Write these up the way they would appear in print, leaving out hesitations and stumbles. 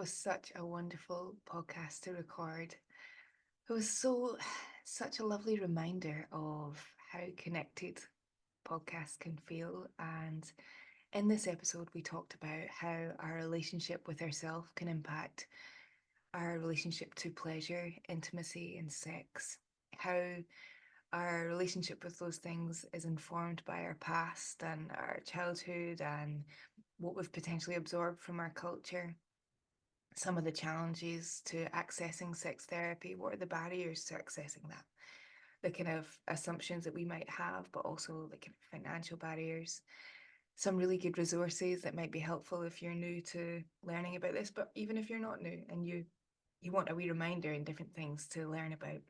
was such a wonderful podcast to record. It was such a lovely reminder of how connected podcasts can feel. And in this episode, we talked about how our relationship with ourselves can impact our relationship to pleasure, intimacy, and sex. How our relationship with those things is informed by our past and our childhood and what we've potentially absorbed from our culture. Some of the challenges to accessing sex therapy, what are the barriers to accessing that, the kind of assumptions that we might have, but also the kind of financial barriers, some really good resources that might be helpful if you're new to learning about this, but even if you're not new and you want a wee reminder and different things to learn about.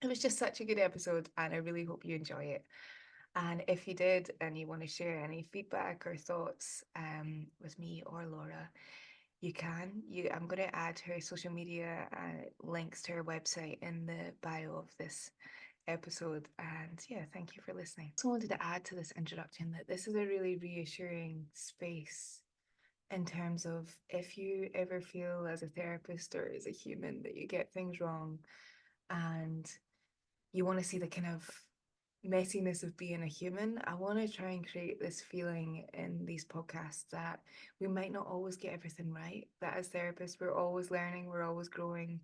It was just such a good episode, and I really hope you enjoy it. And if you did and you want to share any feedback or thoughts with me or Laura, you can. I'm going to add her social media links to her website in the bio of this episode. And yeah, thank you for listening. I also wanted to add to this introduction that this is a really reassuring space in terms of if you ever feel as a therapist or as a human that you get things wrong and you want to see the kind of messiness of being a human, I want to try and create this feeling in these podcasts that we might not always get everything right, that as therapists, we're always learning, we're always growing.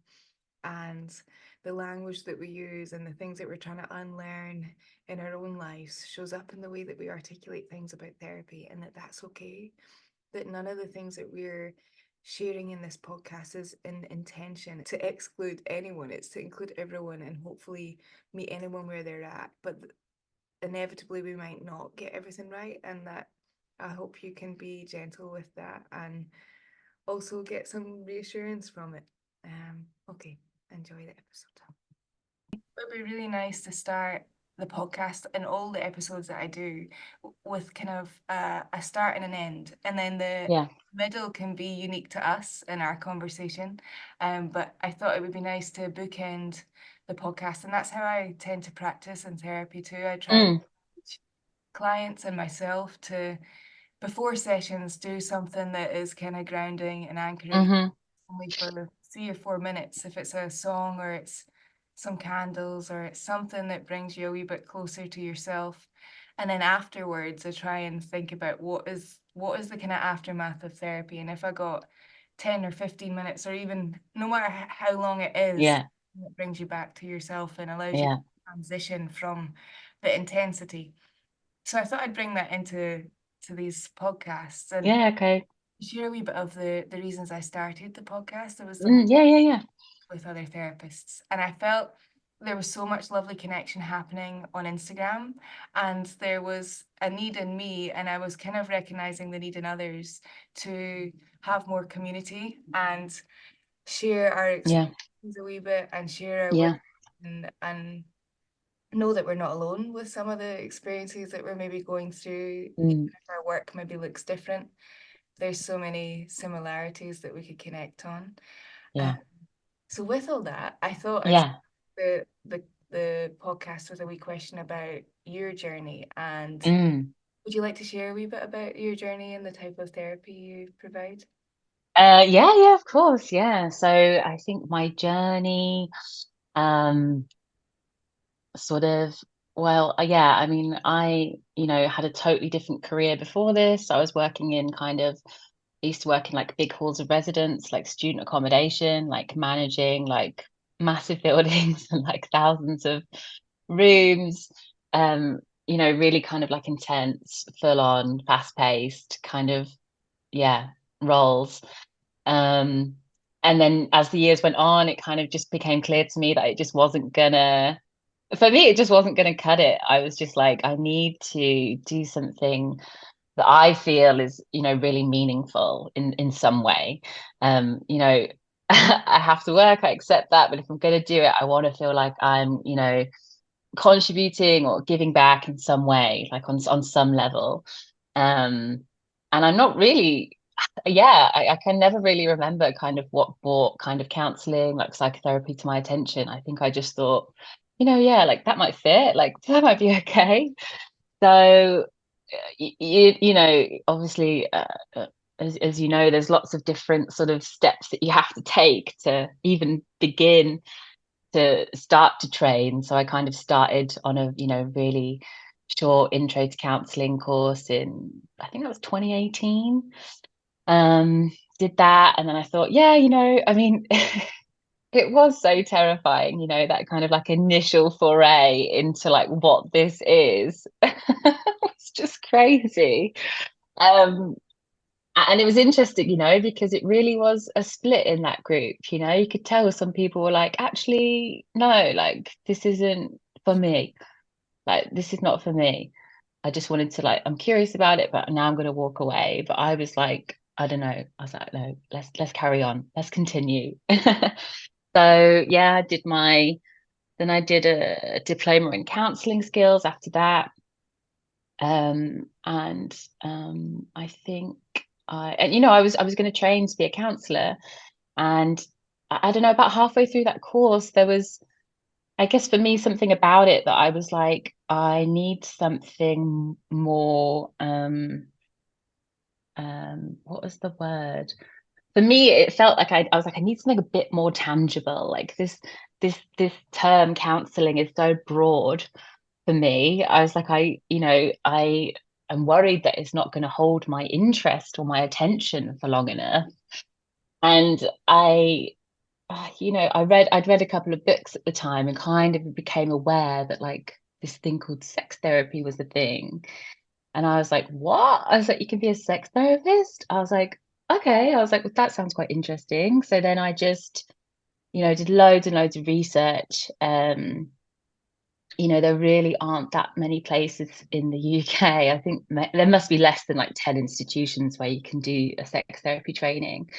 And the language that we use and the things that we're trying to unlearn in our own lives shows up in the way that we articulate things about therapy, and that that's okay. That none of the things that we're sharing in this podcast is in intention to exclude anyone. It's to include everyone and hopefully meet anyone where they're at. But inevitably, we might not get everything right. And that I hope you can be gentle with that and also get some reassurance from it. Okay, enjoy the episode. It would be really nice to start the podcast and all the episodes that I do with kind of a start and an end, and then the Yeah. middle can be unique to us in our conversation. But I thought it would be nice to bookend the podcast, and that's how I tend to practice in therapy too. I try and Mm. teach clients and myself to, before sessions, do something that is kind of grounding and anchoring Mm-hmm. only for 3 or 4 minutes. If it's a song or it's some candles or it's something that brings you a wee bit closer to yourself. And then afterwards, I try and think about what is the kind of aftermath of therapy. And if I got 10 or 15 minutes, or even no matter how long it is, Yeah. it brings you back to yourself and allows you to Yeah. transition from the intensity. So I thought I'd bring that to these podcasts and Yeah. Okay. share a wee bit of the reasons I started the podcast. There was the Yeah. Yeah. Yeah. with other therapists, and I felt there was so much lovely connection happening on Instagram, and there was a need in me, and I was kind of recognizing the need in others to have more community and share our Yeah. experiences a wee bit and share our wisdom Yeah. and know that we're not alone with some of the experiences that we're maybe going through, even Mm. if our work maybe looks different. There's so many similarities that we could connect on. Uh, Yeah. so with all that, I thought I'd Yeah. start the podcast with a wee question about your journey. And Mm. would you like to share a wee bit about your journey and the type of therapy you provide? Yeah. Yeah. Of course. Yeah. So I think my journey, um, sort of, well, yeah. I mean, had a totally different career before this. I was working in I used to work in like big halls of residence, like student accommodation, like managing like massive buildings and like thousands of rooms. Really kind of like intense, full on, fast paced kind of, yeah, roles. Um, and then as the years went on, it kind of just became clear to me that it just wasn't gonna, for me, it just wasn't gonna cut it. I was just like, I need to do something that I feel is, really meaningful in some way. I have to work, I accept that, but if I'm going to do it, I want to feel like I'm, contributing or giving back in some way, like on some level. Um, and I'm not really, yeah, I can never really remember kind of what brought kind of counseling, like psychotherapy to my attention. I think I just thought, yeah, like that might fit, like that might be okay. So obviously, as you know, there's lots of different sort of steps that you have to take to even begin to start to train. So I kind of started on a, really short intro to counseling course in, I think that was 2018. Did that. And then I thought, yeah, I mean, it was so terrifying, that kind of like initial foray into like what this is. It's just crazy. Um, and it was interesting, because it really was a split in that group. You could tell some people were like, actually, no, like this isn't for me. Like this is not for me. I just wanted to like, I'm curious about it, but now I'm going to walk away. But I was like, I don't know. I was like, no, let's carry on. Let's continue. So yeah, then I did a diploma in counseling skills after that. And I think I was going to train to be a counselor, and I don't know, about halfway through that course, there was, I guess for me, something about it that I was like, I need something more, what was the word? For me, it felt like I was like, I need something a bit more tangible. Like this term counseling is so broad for me. I was like, I am worried that it's not going to hold my interest or my attention for long enough. And I'd read a couple of books at the time and kind of became aware that like this thing called sex therapy was a thing. And I was like, what? I was like, you can be a sex therapist? I was like, okay. I was like, well, that sounds quite interesting. So then I just, did loads and loads of research. There really aren't that many places in the UK. I think there must be less than like 10 institutions where you can do a sex therapy training.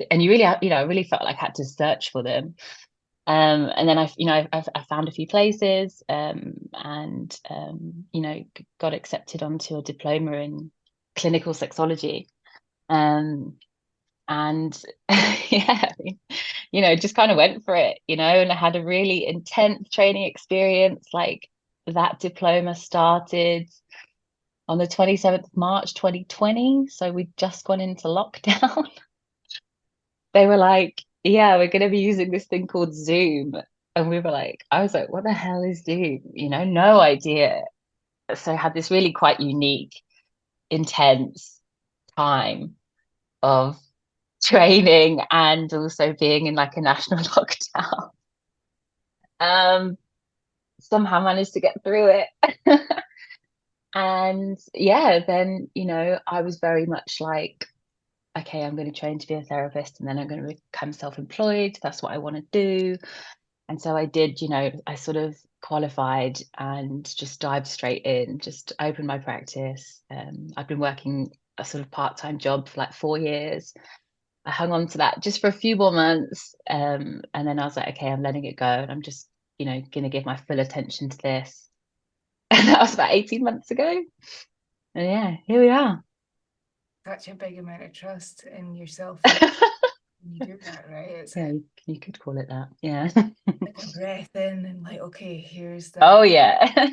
And you really, I really felt like I had to search for them. And then I found a few places, and got accepted onto a diploma in clinical sexology. Um, and yeah, just kind of went for it, and I had a really intense training experience. Like that diploma started on the 27th of March 2020. So we'd just gone into lockdown. They were like, yeah, we're going to be using this thing called Zoom. And we were like, I was like, what the hell is Zoom? No idea. So I had this really quite unique, intense time of training and also being in like a national lockdown. Um, Somehow managed to get through it. And yeah, then, I was very much like, okay, I'm going to train to be a therapist and then I'm going to become self-employed. That's what I want to do. And so I did, I sort of qualified and just dived straight in, just opened my practice. I've been working a sort of part-time job for like 4 years. I hung on to that just for a few more months. And then I was like, okay, I'm letting it go. And I'm just, going to give my full attention to this. And that was about 18 months ago. And yeah, here we are. Such a big amount of trust in yourself and when you do that, right? It's Yeah, you could call it that. Yeah. like a breath in and like, okay, here's that. Oh, yeah.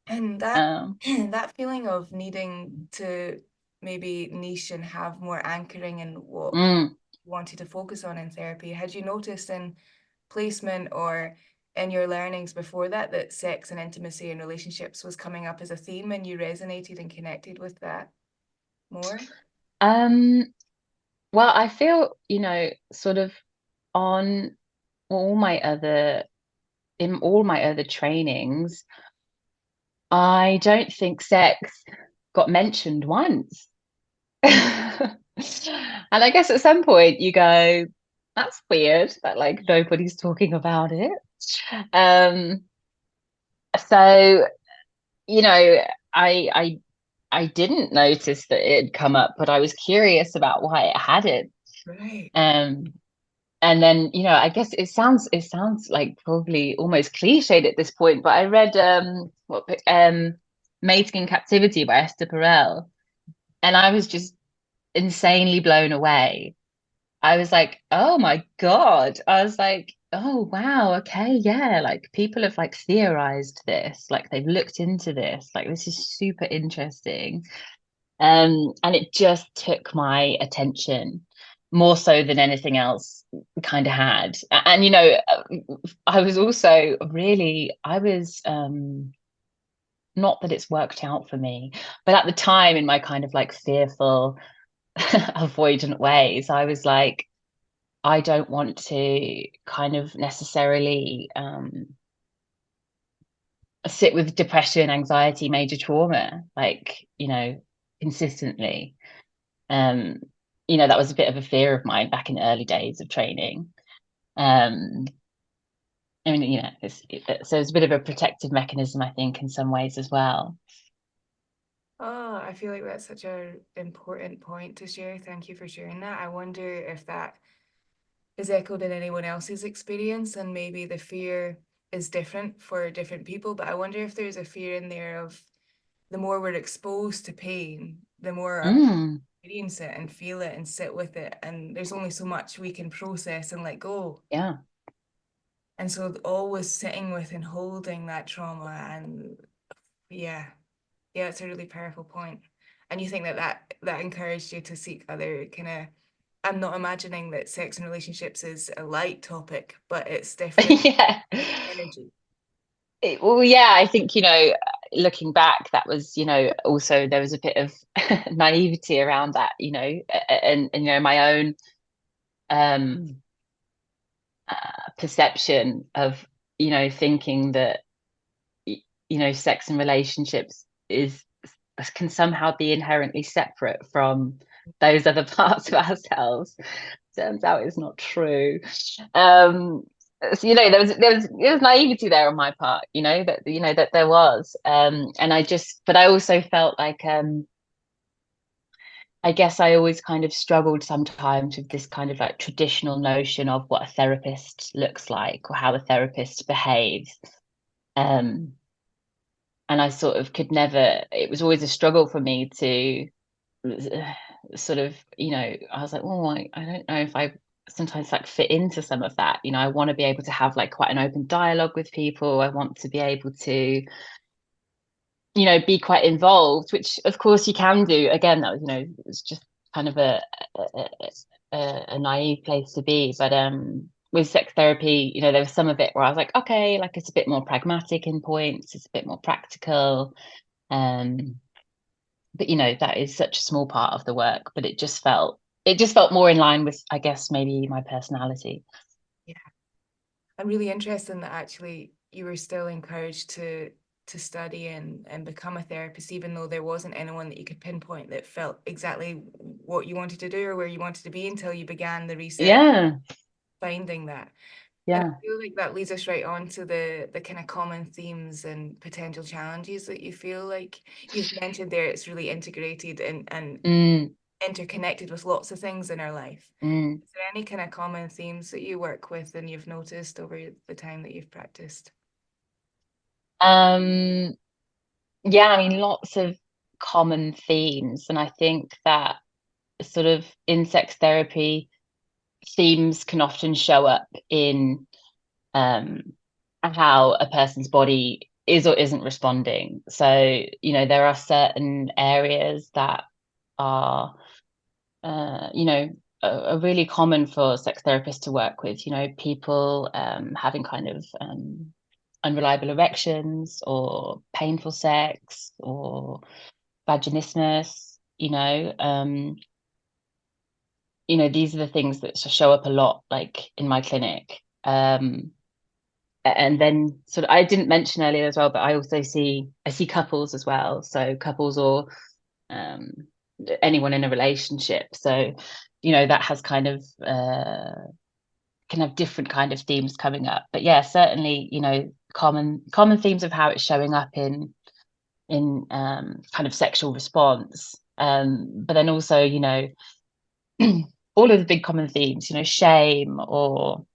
And that Um, that feeling of needing to maybe niche and have more anchoring in what mm. you wanted to focus on in therapy, had you noticed in placement or in your learnings before that that sex and intimacy and relationships was coming up as a theme and you resonated and connected with that more? um, well, I feel, sort of on all my other in all my other trainings, I don't think sex got mentioned once. And I guess at some point you go, that's weird that like nobody's talking about it. Um, so, you know, I I I didn't notice that it had come up, but I was curious about why it hadn't. Right. Um, and then, I guess it sounds like probably almost cliched at this point, but I read Mating in Captivity by Esther Perel, and I was just insanely blown away. I was like, oh my God. I was like, oh wow, okay, yeah. Like people have like theorized this, like they've looked into this, like this is super interesting. And it just took my attention more so than anything else kind of had. And, I was also really, I was, not that it's worked out for me, but at the time in my kind of like fearful, avoidant ways, I was like, I don't want to kind of necessarily sit with depression, anxiety, major trauma, like, consistently. Um, that was a bit of a fear of mine back in the early days of training. Um, I mean, so it's a bit of a protective mechanism, I think, in some ways as well. Oh, I feel like that's such an important point to share. Thank you for sharing that. I wonder if that is echoed in anyone else's experience, and maybe the fear is different for different people. But I wonder if there's a fear in there of the more we're exposed to pain, the more our Mm, experience it and feel it and sit with it. And there's only so much we can process and let go. yeah. And so always sitting with and holding that trauma and yeah, yeah, it's a really powerful point. And you think that that encouraged you to seek other kind of, I'm not imagining that sex and relationships is a light topic, but it's definitely Yeah. energy. Well, yeah, I think, looking back, that was, also there was a bit of naivety around that, and my own um perception of, thinking that, sex and relationships is can somehow be inherently separate from those other parts of ourselves. Turns out it's not true. So, there was naivety there on my part, that there was. And but I also felt like, I guess I always kind of struggled sometimes with this kind of like traditional notion of what a therapist looks like or how a therapist behaves. Um, and I sort of could never, it was always a struggle for me to sort of, I was like, oh, I don't know if I sometimes like fit into some of that. I want to be able to have like quite an open dialogue with people. I want to be able to, be quite involved, which of course you can do. Again, that was, it's just kind of a, a naive place to be. But with sex therapy, there was some of it where I was like, okay, like it's a bit more pragmatic in points, it's a bit more practical. Um, but that is such a small part of the work, but it just felt more in line with, I guess, maybe my personality. Yeah. I'm really interested in that actually you were still encouraged to study and become a therapist, even though there wasn't anyone that you could pinpoint that felt exactly what you wanted to do or where you wanted to be until you began the research Yeah, finding that. And yeah. I feel like that leads us right on to the kind of common themes and potential challenges that you feel like you've mentioned there. It's really integrated and Mm, interconnected with lots of things in our life. mm. Is there any kind of common themes that you work with and you've noticed over the time that you've practiced? Um, yeah, I mean, lots of common themes, and I think that sort of in sex therapy, themes can often show up in um, how a person's body is or isn't responding. So, there are certain areas that are, are really common for sex therapists to work with, people having kind of unreliable erections or painful sex or vaginismus, these are the things that show up a lot, like in my clinic. And then sort of, I didn't mention earlier as well, but I see couples as well. So couples or um, anyone in a relationship. So, that has kind of can have different kind of themes coming up. But yeah, certainly, common themes of how it's showing up in kind of sexual response. But then also, all of the big common themes, shame or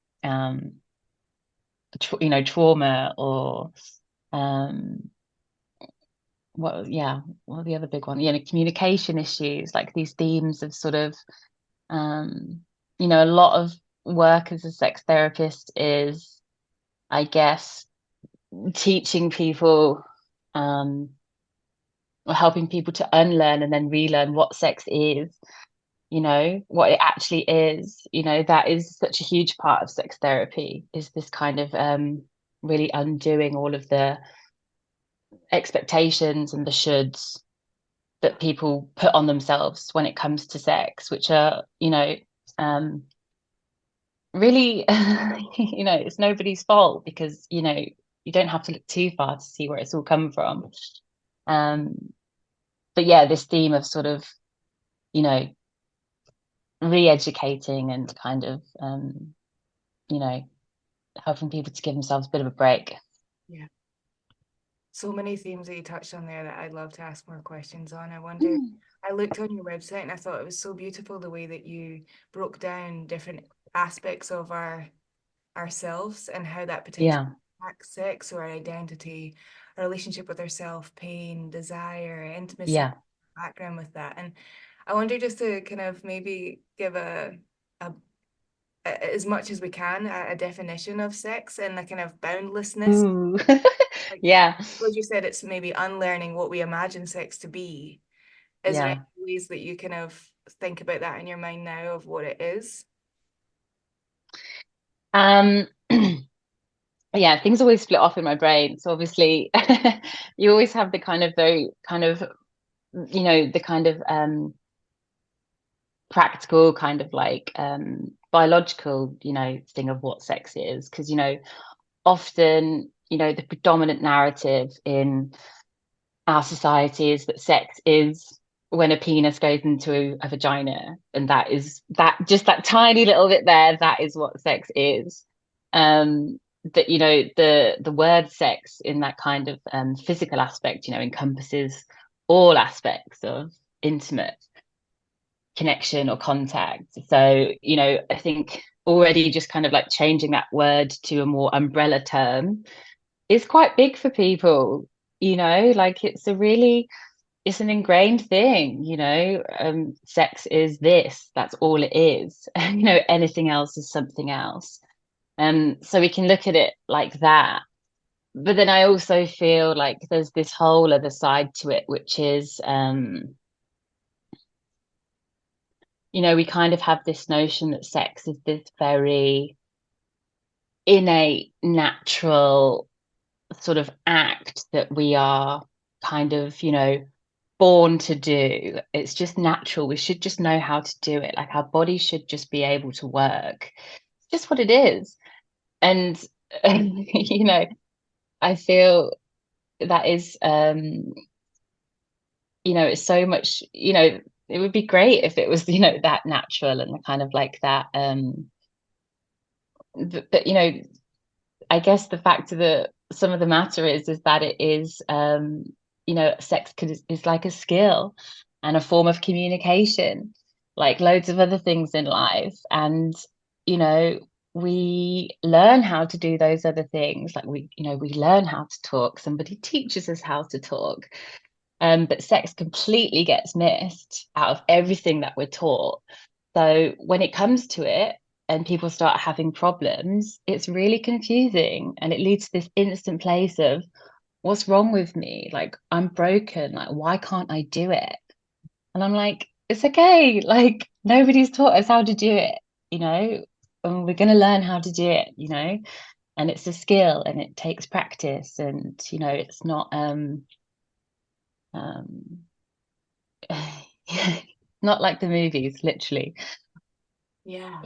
trauma or um what are the other big ones? Communication issues, like these themes of sort of um a lot of work as a sex therapist is, I guess, teaching people um or helping people to unlearn and then relearn what sex is, what it actually is, that is such a huge part of sex therapy, is this kind of really undoing all of the expectations and the shoulds that people put on themselves when it comes to sex, which are, really, it's nobody's fault, because, you don't have to look too far to see where it's all come from. Um, but yeah, this theme of sort of, you know, re-educating and kind of, you know, helping people to give themselves a bit of a break. Yeah. So many themes that you touched on there that I'd love to ask more questions on. I wonder, Mm. I looked on your website and I thought it was so beautiful the way that you broke down different aspects of ourselves and how that potentially Yeah. impacts sex or our identity, our relationship with ourself, pain, desire, intimacy, Yeah. background with that. And I wonder just to kind of maybe give a as much as we can a definition of sex and the kind of boundlessness. Ooh. Like Yeah. what you said, it's maybe unlearning what we imagine sex to be. Is there any Yeah. ways that you kind of think about that in your mind now of what it is? Um, yeah, things always split off in my brain. So obviously, you always have the kind of very kind of, the kind of practical, kind of like biological, thing of what sex is. Because, often, the predominant narrative in our society is that sex is when a penis goes into a vagina, and that is that, just that tiny little bit there, that is what sex is. That, the word sex in that kind of physical aspect, encompasses all aspects of intimate connection or contact. So, I think already just kind of like changing that word to a more umbrella term is quite big for people. Like, it's an ingrained thing. Sex is this, that's all it is. Anything else is something else. So we can look at it like that. But then I also feel like there's this whole other side to it, which is, we kind of have this notion that sex is this very innate, natural sort of act that we are kind of, born to do. It's just natural. We should just know how to do it. Like, our body should just be able to work. It's just what it is. And, I feel that is, it's so much, it would be great if it was, that natural and kind of like that. But I guess the fact of the some of the matter is that it is, sex is like a skill and a form of communication, like loads of other things in life. And, you know, we learn how to do those other things. Like, we learn how to talk. Somebody teaches us how to talk. But sex completely gets missed out of everything that we're taught. So when it comes to it and people start having problems, it's really confusing, and it leads to this instant place of, what's wrong with me? Like, I'm broken. Like, why can't I do it? And I'm like, it's okay. Like, nobody's taught us how to do it, and we're going to learn how to do it, and it's a skill and it takes practice, and, it's not, um, not like the movies, literally. Yeah.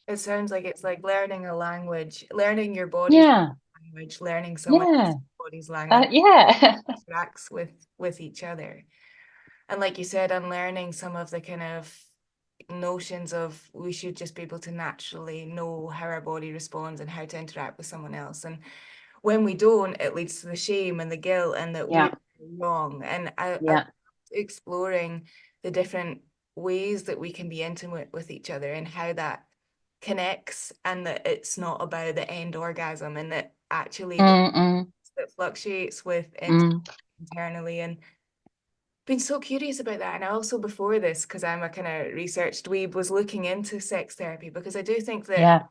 It sounds like it's like learning a language, learning your body's Yeah, language, learning someone yeah, else's body's language yeah, interacts with each other. And like you said, unlearning some of the kind of notions of we should just be able to naturally know how our body responds and how to interact with someone else. And when we don't, it leads to the shame and the guilt and that we're yeah, wrong. And I yeah. exploring the different ways that we can be intimate with each other and how that connects, and that it's not about the end orgasm, and that actually the Mm, mm, that fluctuates with mm. internally. And been so curious about that. And I also, before this, because I'm a kind of research dweeb, was looking into sex therapy because I do think that, Yeah,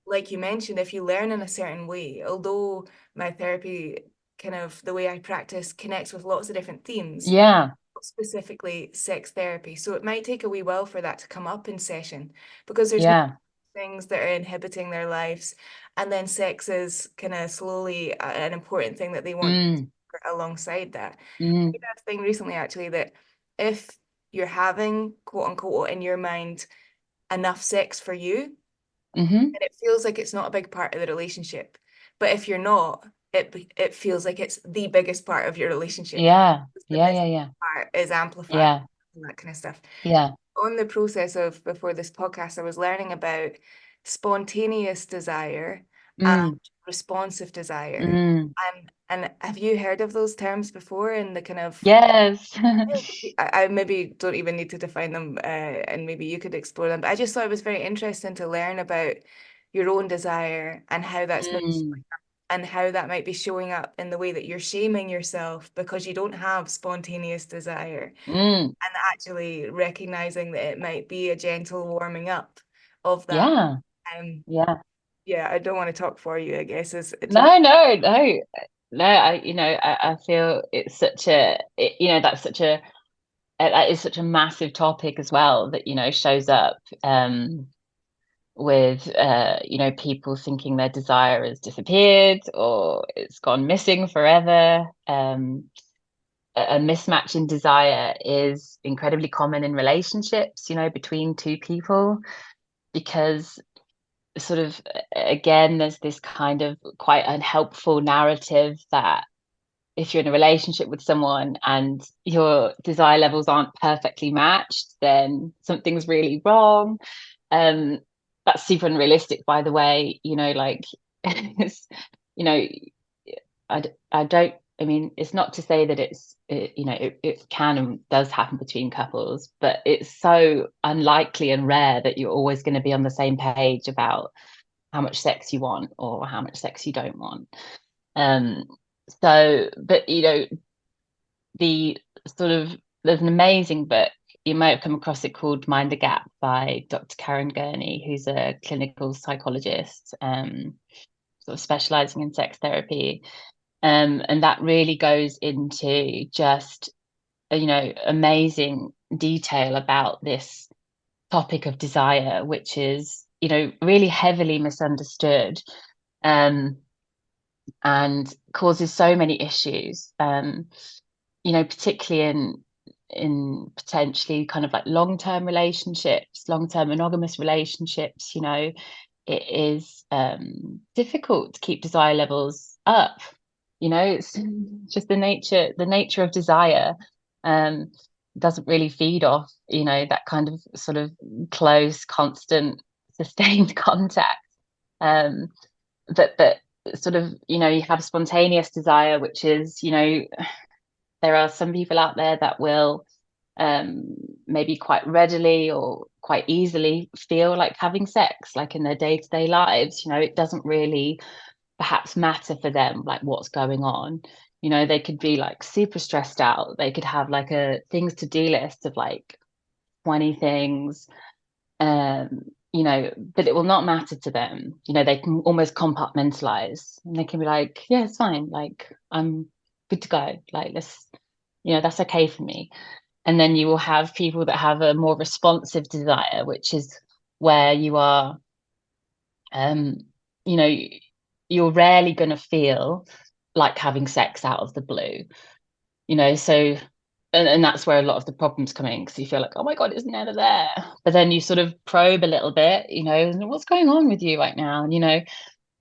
like you mentioned, if you learn in a certain way, although my therapy kind of the way I practice connects with lots of different themes, Yeah. specifically sex therapy. So it might take a wee while for that to come up in session because there's Yeah. things that are inhibiting their lives. And then sex is kind of slowly an important thing that they want Mm. alongside that. Mm. I did a thing recently actually that if you're having quote unquote in your mind enough sex for you, Mm-hmm. and it feels like it's not a big part of the relationship. But if you're not, it feels like it's the biggest part of your relationship. Yeah. The Yeah. missing Yeah. Yeah. part is amplified Yeah. and that kind of stuff. Yeah. On the process of before this podcast, I was learning about spontaneous desire and Mm. responsive desire. Mm. And have you heard of those terms before in the kind of Yes. I maybe don't even need to define them, and maybe you could explore them. But I just thought it was very interesting to learn about your own desire and how that's maybe Mm. and how that might be showing up in the way that you're shaming yourself because you don't have spontaneous desire, Mm. and actually recognizing that it might be a gentle warming up of that. Yeah. Um, Yeah. yeah, I don't want to talk for you, I guess, is to No, no, no. No, I feel it's such that's such a that is such a massive topic as well that, shows up with people thinking their desire has disappeared or it's gone missing forever. A mismatch in desire is incredibly common in relationships, between two people, because sort of again, there's this kind of quite unhelpful narrative that if you're in a relationship with someone and your desire levels aren't perfectly matched, then something's really wrong. Um, that's super unrealistic, by the way. Like, it's, you know, I don't. I mean, it's not to say that it can and does happen between couples, but it's so unlikely and rare that you're always going to be on the same page about how much sex you want or how much sex you don't want. Um, but the sort of there's an amazing book, you might have come across it, called Mind the Gap by Dr. Karen Gurney, who's a clinical psychologist, sort of specializing in sex therapy. And that really goes into just amazing detail about this topic of desire, which is really heavily misunderstood, um, and causes so many issues. Particularly in potentially kind of like long-term relationships, long-term monogamous relationships, it is difficult to keep desire levels up. It's just the nature of desire um, doesn't really feed off, that kind of sort of close, constant, sustained contact. Um, but sort of, you have spontaneous desire, which is, there are some people out there that will um, maybe quite readily or quite easily feel like having sex, like in their day-to-day lives. It doesn't really perhaps matter for them, like what's going on. They could be like super stressed out. They could have like a things to do list of like 20 things, um, but it will not matter to them. They can almost compartmentalize and they can be like, yeah, it's fine. Like, I'm good to go. Like, that's okay for me. And then you will have people that have a more responsive desire, which is where you are, um, you know, you're rarely going to feel like having sex out of the blue, so, and that's where a lot of the problems come in, because you feel like, oh my God, it's never there. But then you sort of probe a little bit, what's going on with you right now? And,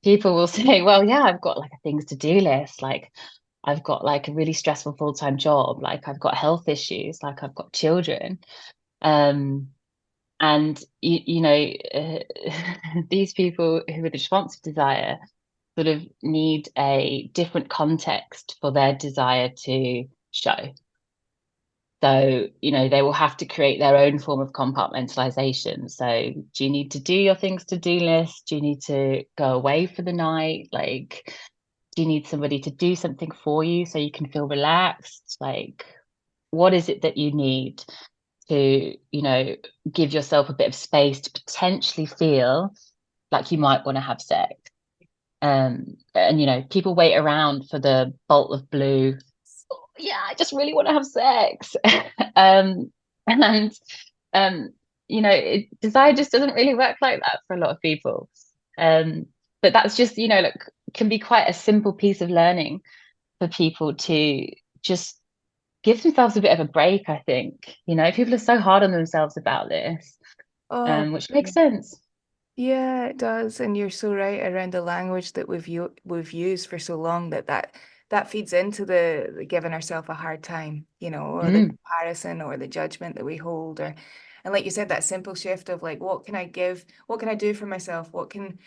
people will say, well, yeah, I've got like a things to do list. Like, I've got like a really stressful full-time job. Like, I've got health issues. Like, I've got children. Um, and these people who with responsive desire sort of need a different context for their desire to show. So, they will have to create their own form of compartmentalization. So, do you need to do your things to do list? Do you need to go away for the night? Like, do you need somebody to do something for you so you can feel relaxed? Like, what is it that you need to, give yourself a bit of space to potentially feel like you might want to have sex? And people wait around for the bolt of blue. Yeah, I just really want to have sex. And um, desire just doesn't really work like that for a lot of people. Um, but that's just, like, can be quite a simple piece of learning for people to just give themselves a bit of a break, I think. People are so hard on themselves about this, Oh, which makes sense. yeah, it does. And you're so right around the language that we've used for so long that feeds into the giving ourselves a hard time, or the Mm, comparison or the judgment that we hold, and like you said, that simple shift of like, what can I give? What can I do for myself? What can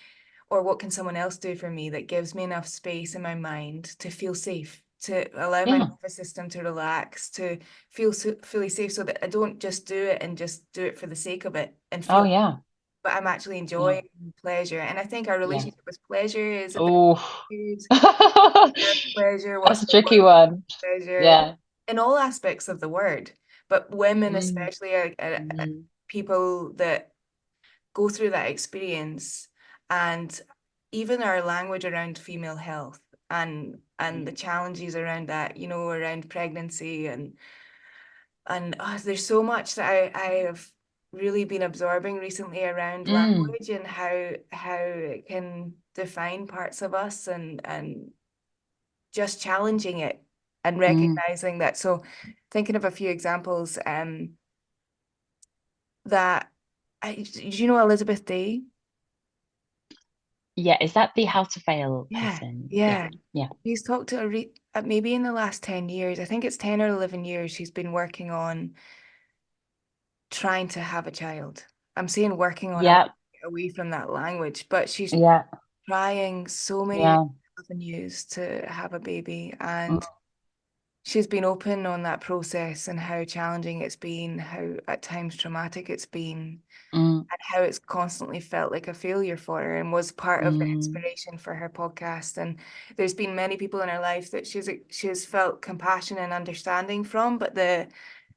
someone else do for me that gives me enough space in my mind to feel safe, to allow my yeah. nervous system to relax, to feel fully safe so that I don't just do it and just do it for the sake of it and Oh, feel, yeah. but I'm actually Yeah. enjoying pleasure. And I think our Yeah. relationship with pleasure is a bit Oh, weird. that's Pleasure, what's a the tricky word? one. Pleasure Yeah. in all aspects of the word. But women, Mm, especially, are mm, people that go through that experience, and even our language around female health and the challenges around that, around pregnancy and there's so much that I have really been absorbing recently around mm, language and how it can define parts of us and just challenging it and mm. recognizing that. So thinking of a few examples, that do you know Elizabeth Day? Yeah. Is that the How to Fail Yeah, person? Yeah. yeah. Yeah. She's talked to maybe in the last 10 years, I think it's 10 or 11 years, she's been working on trying to have a child. I'm saying working on Yeah. away from that language, but she's Yeah. trying so many Yeah. avenues to have a baby. And Mm, she's been open on that process and how challenging it's been, how at times traumatic it's been, mm, and how it's constantly felt like a failure for her, and was part of the mm, inspiration for her podcast. And there's been many people in her life that she's felt compassion and understanding from, but the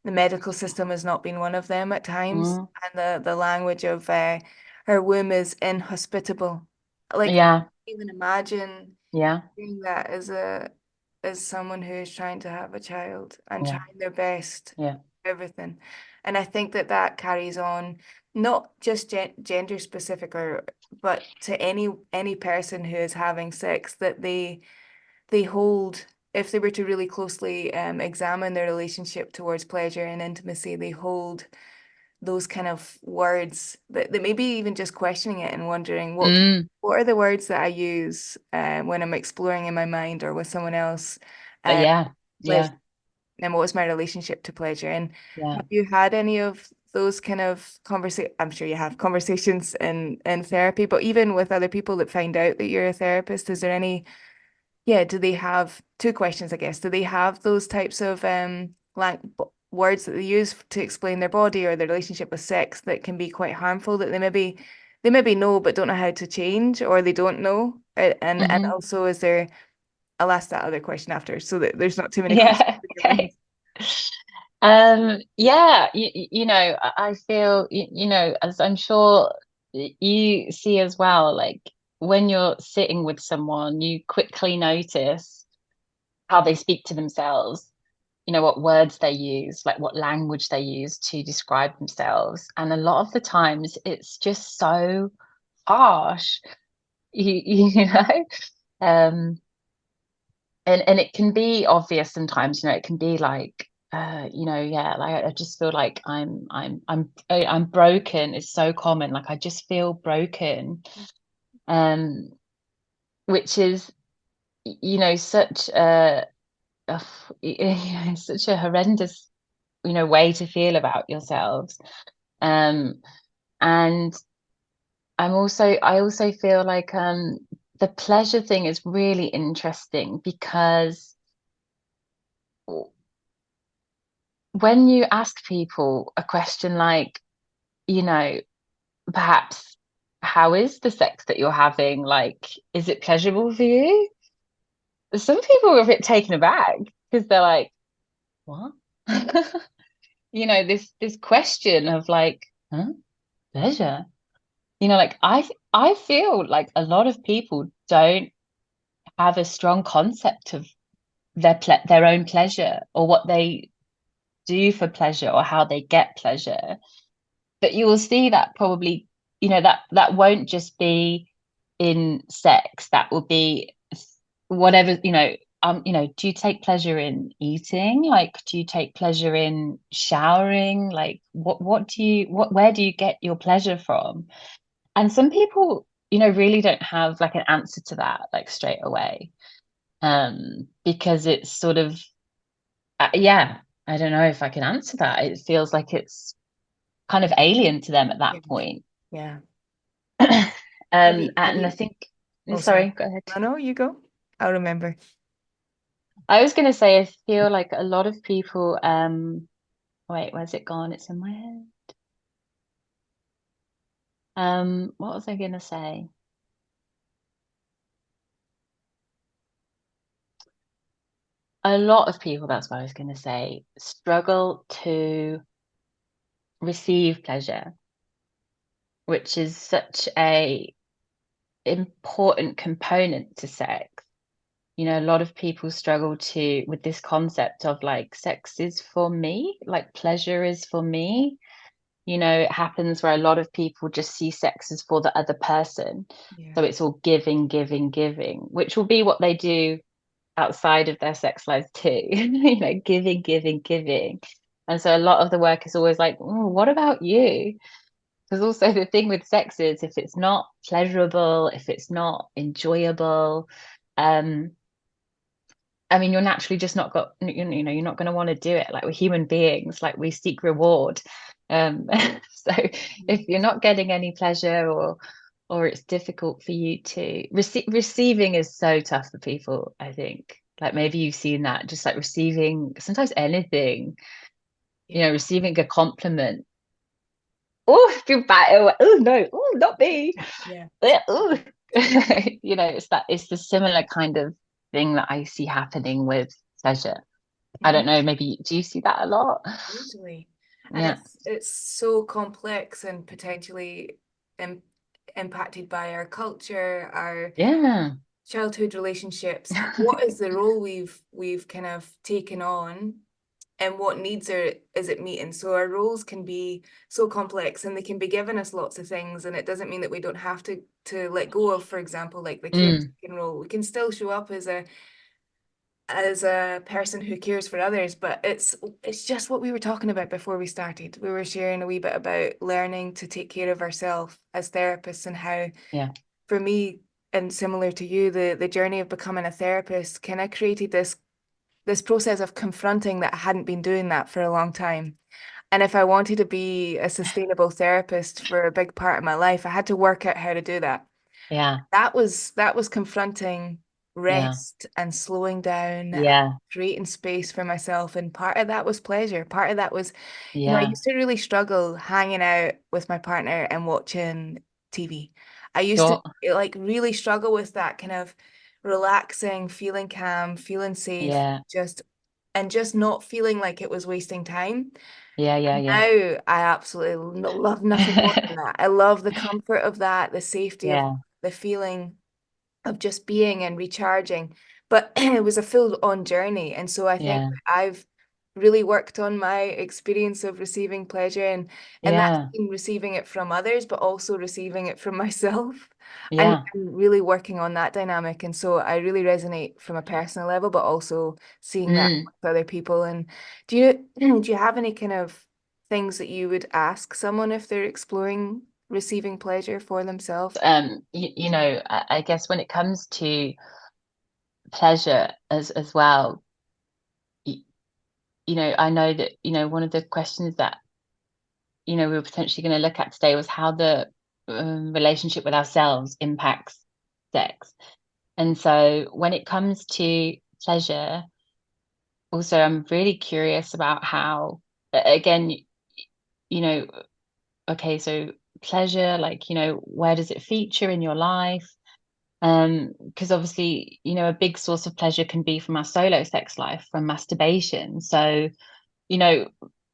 medical system has not been one of them at times. mm. And the language of her womb is inhospitable. Like, Yeah. even imagine Yeah. doing that as someone who is trying to have a child and Yeah. trying their best, Yeah. everything. And I think that carries on not just gender specific, but to any person who is having sex, that they hold, if they were to really closely examine their relationship towards pleasure and intimacy, they hold those kind of words that maybe even just questioning it and wondering Mm. what are the words that I use when I'm exploring in my mind or with someone else, uh, Yeah. pleasure, Yeah. and what was my relationship to pleasure. And Yeah. have you had any of those kind of I'm sure you have conversations in therapy, but even with other people that find out that you're a therapist, is there any, yeah, do they have, two questions, I guess. Do they have those types of like words that they use to explain their body or their relationship with sex that can be quite harmful, that they maybe know but don't know how to change, or they don't know? And Hmm. also, is there, I'll ask that other question after so that there's not too many questions Yeah. in your mind. Okay. Yeah, I feel, as I'm sure you see as well, like when you're sitting with someone, you quickly notice how they speak to themselves, what words they use, like what language they use to describe themselves. And a lot of the times it's just so harsh, you know? Um, and it can be obvious sometimes, it can be like, yeah, like I just feel like I'm broken. It's so common. Like I just feel broken. Um, which is, such such a horrendous, way to feel about yourselves. Um, and I also feel like the pleasure thing is really interesting because when you ask people a question like, you know, perhaps, how is the sex that you're having? Like, is it pleasurable for you? Some people are a bit taken aback because they're like, what? This question of like, huh? Pleasure? like I feel like a lot of people don't have a strong concept of their own pleasure or what they do for pleasure or how they get pleasure. But you will see that probably, that won't just be in sex. That will be whatever, do you take pleasure in eating? Like, do you take pleasure in showering? Like, where do you get your pleasure from? And some people, really don't have like an answer to that, like straight away. Because it's sort of, yeah, I don't know if I can answer that. It feels like it's kind of alien to them at that Yeah. point. Yeah. Have And I you, think, oh, sorry. sorry, go ahead. No, no, you go. I'll remember. I was going to say, I feel like a lot of people, wait, where's it gone? It's in my head. What was I going to say? A lot of people, that's what I was going to say, struggle to receive pleasure, which is such a important component to sex. A lot of people struggle to with this concept of like sex is for me, like pleasure is for me. It happens where a lot of people just see sex as for the other person. Yeah. So it's all giving, giving, giving, which will be what they do outside of their sex lives too. Giving, giving, giving. And so a lot of the work is always like, oh, what about you? Because also the thing with sex is if it's not pleasurable, if it's not enjoyable, um, I mean, you're naturally just not got, you're not going to want to do it. Like we're human beings, like we seek reward. Um, so if you're not getting any pleasure or it's difficult for you to receiving is so tough for people, I think. Like maybe you've seen that, just like receiving sometimes anything, Yeah. receiving a compliment. Oh, I feel bad. Oh no, oh, not me. Yeah. Oh. It's the similar kind of thing that I see happening with pleasure. I Mhm. don't know, maybe do you see that a lot? Totally. And Yeah. it's so complex and potentially im impacted by our culture, our Yeah. childhood relationships. What is the role we've kind of taken on and what needs is it meeting? So our roles can be so complex and they can be giving us lots of things, and it doesn't mean that we don't have to let go of, for example, like the Mm. caretaking role. We can still show up as a person who cares for others, but it's just what we were talking about before we started. We were sharing a wee bit about learning to take care of ourselves as therapists and how Yeah. for me and similar to you, the journey of becoming a therapist kind of created this process of confronting that I hadn't been doing that for a long time. And if I wanted to be a sustainable therapist for a big part of my life, I had to work out how to do that. Yeah. That was confronting Yeah. rest and slowing down, Yeah. creating space for myself. And part of that was pleasure. Part of that was, I Yeah. used to really struggle hanging out with my partner and watching TV. I used to Sure. like really struggle with that kind of relaxing, feeling calm, feeling safe, Yeah. just not feeling like it was wasting time. Yeah. Yeah. And Yeah. now I absolutely love nothing more than that. I love the comfort of that, the safety of Yeah. the feeling of just being and recharging. But it was a full on journey. And so I think Yeah. I've really worked on my experience of receiving pleasure and that's Yeah. been receiving it from others, but also receiving it from myself Yeah. and really working on that dynamic. And so I really resonate from a personal level, but also seeing that Mm. with other people. And do you do you have any kind of things that you would ask someone if they're exploring receiving pleasure for themselves? I guess when it comes to pleasure as well, you, I know that, one of the questions that, we were potentially going to look at today was how the relationship with ourselves impacts sex. And so when it comes to pleasure, also I'm really curious about how, again, you know, okay, so pleasure, like, where does it feature in your life? Because obviously, a big source of pleasure can be from our solo sex life, from masturbation. So, you know,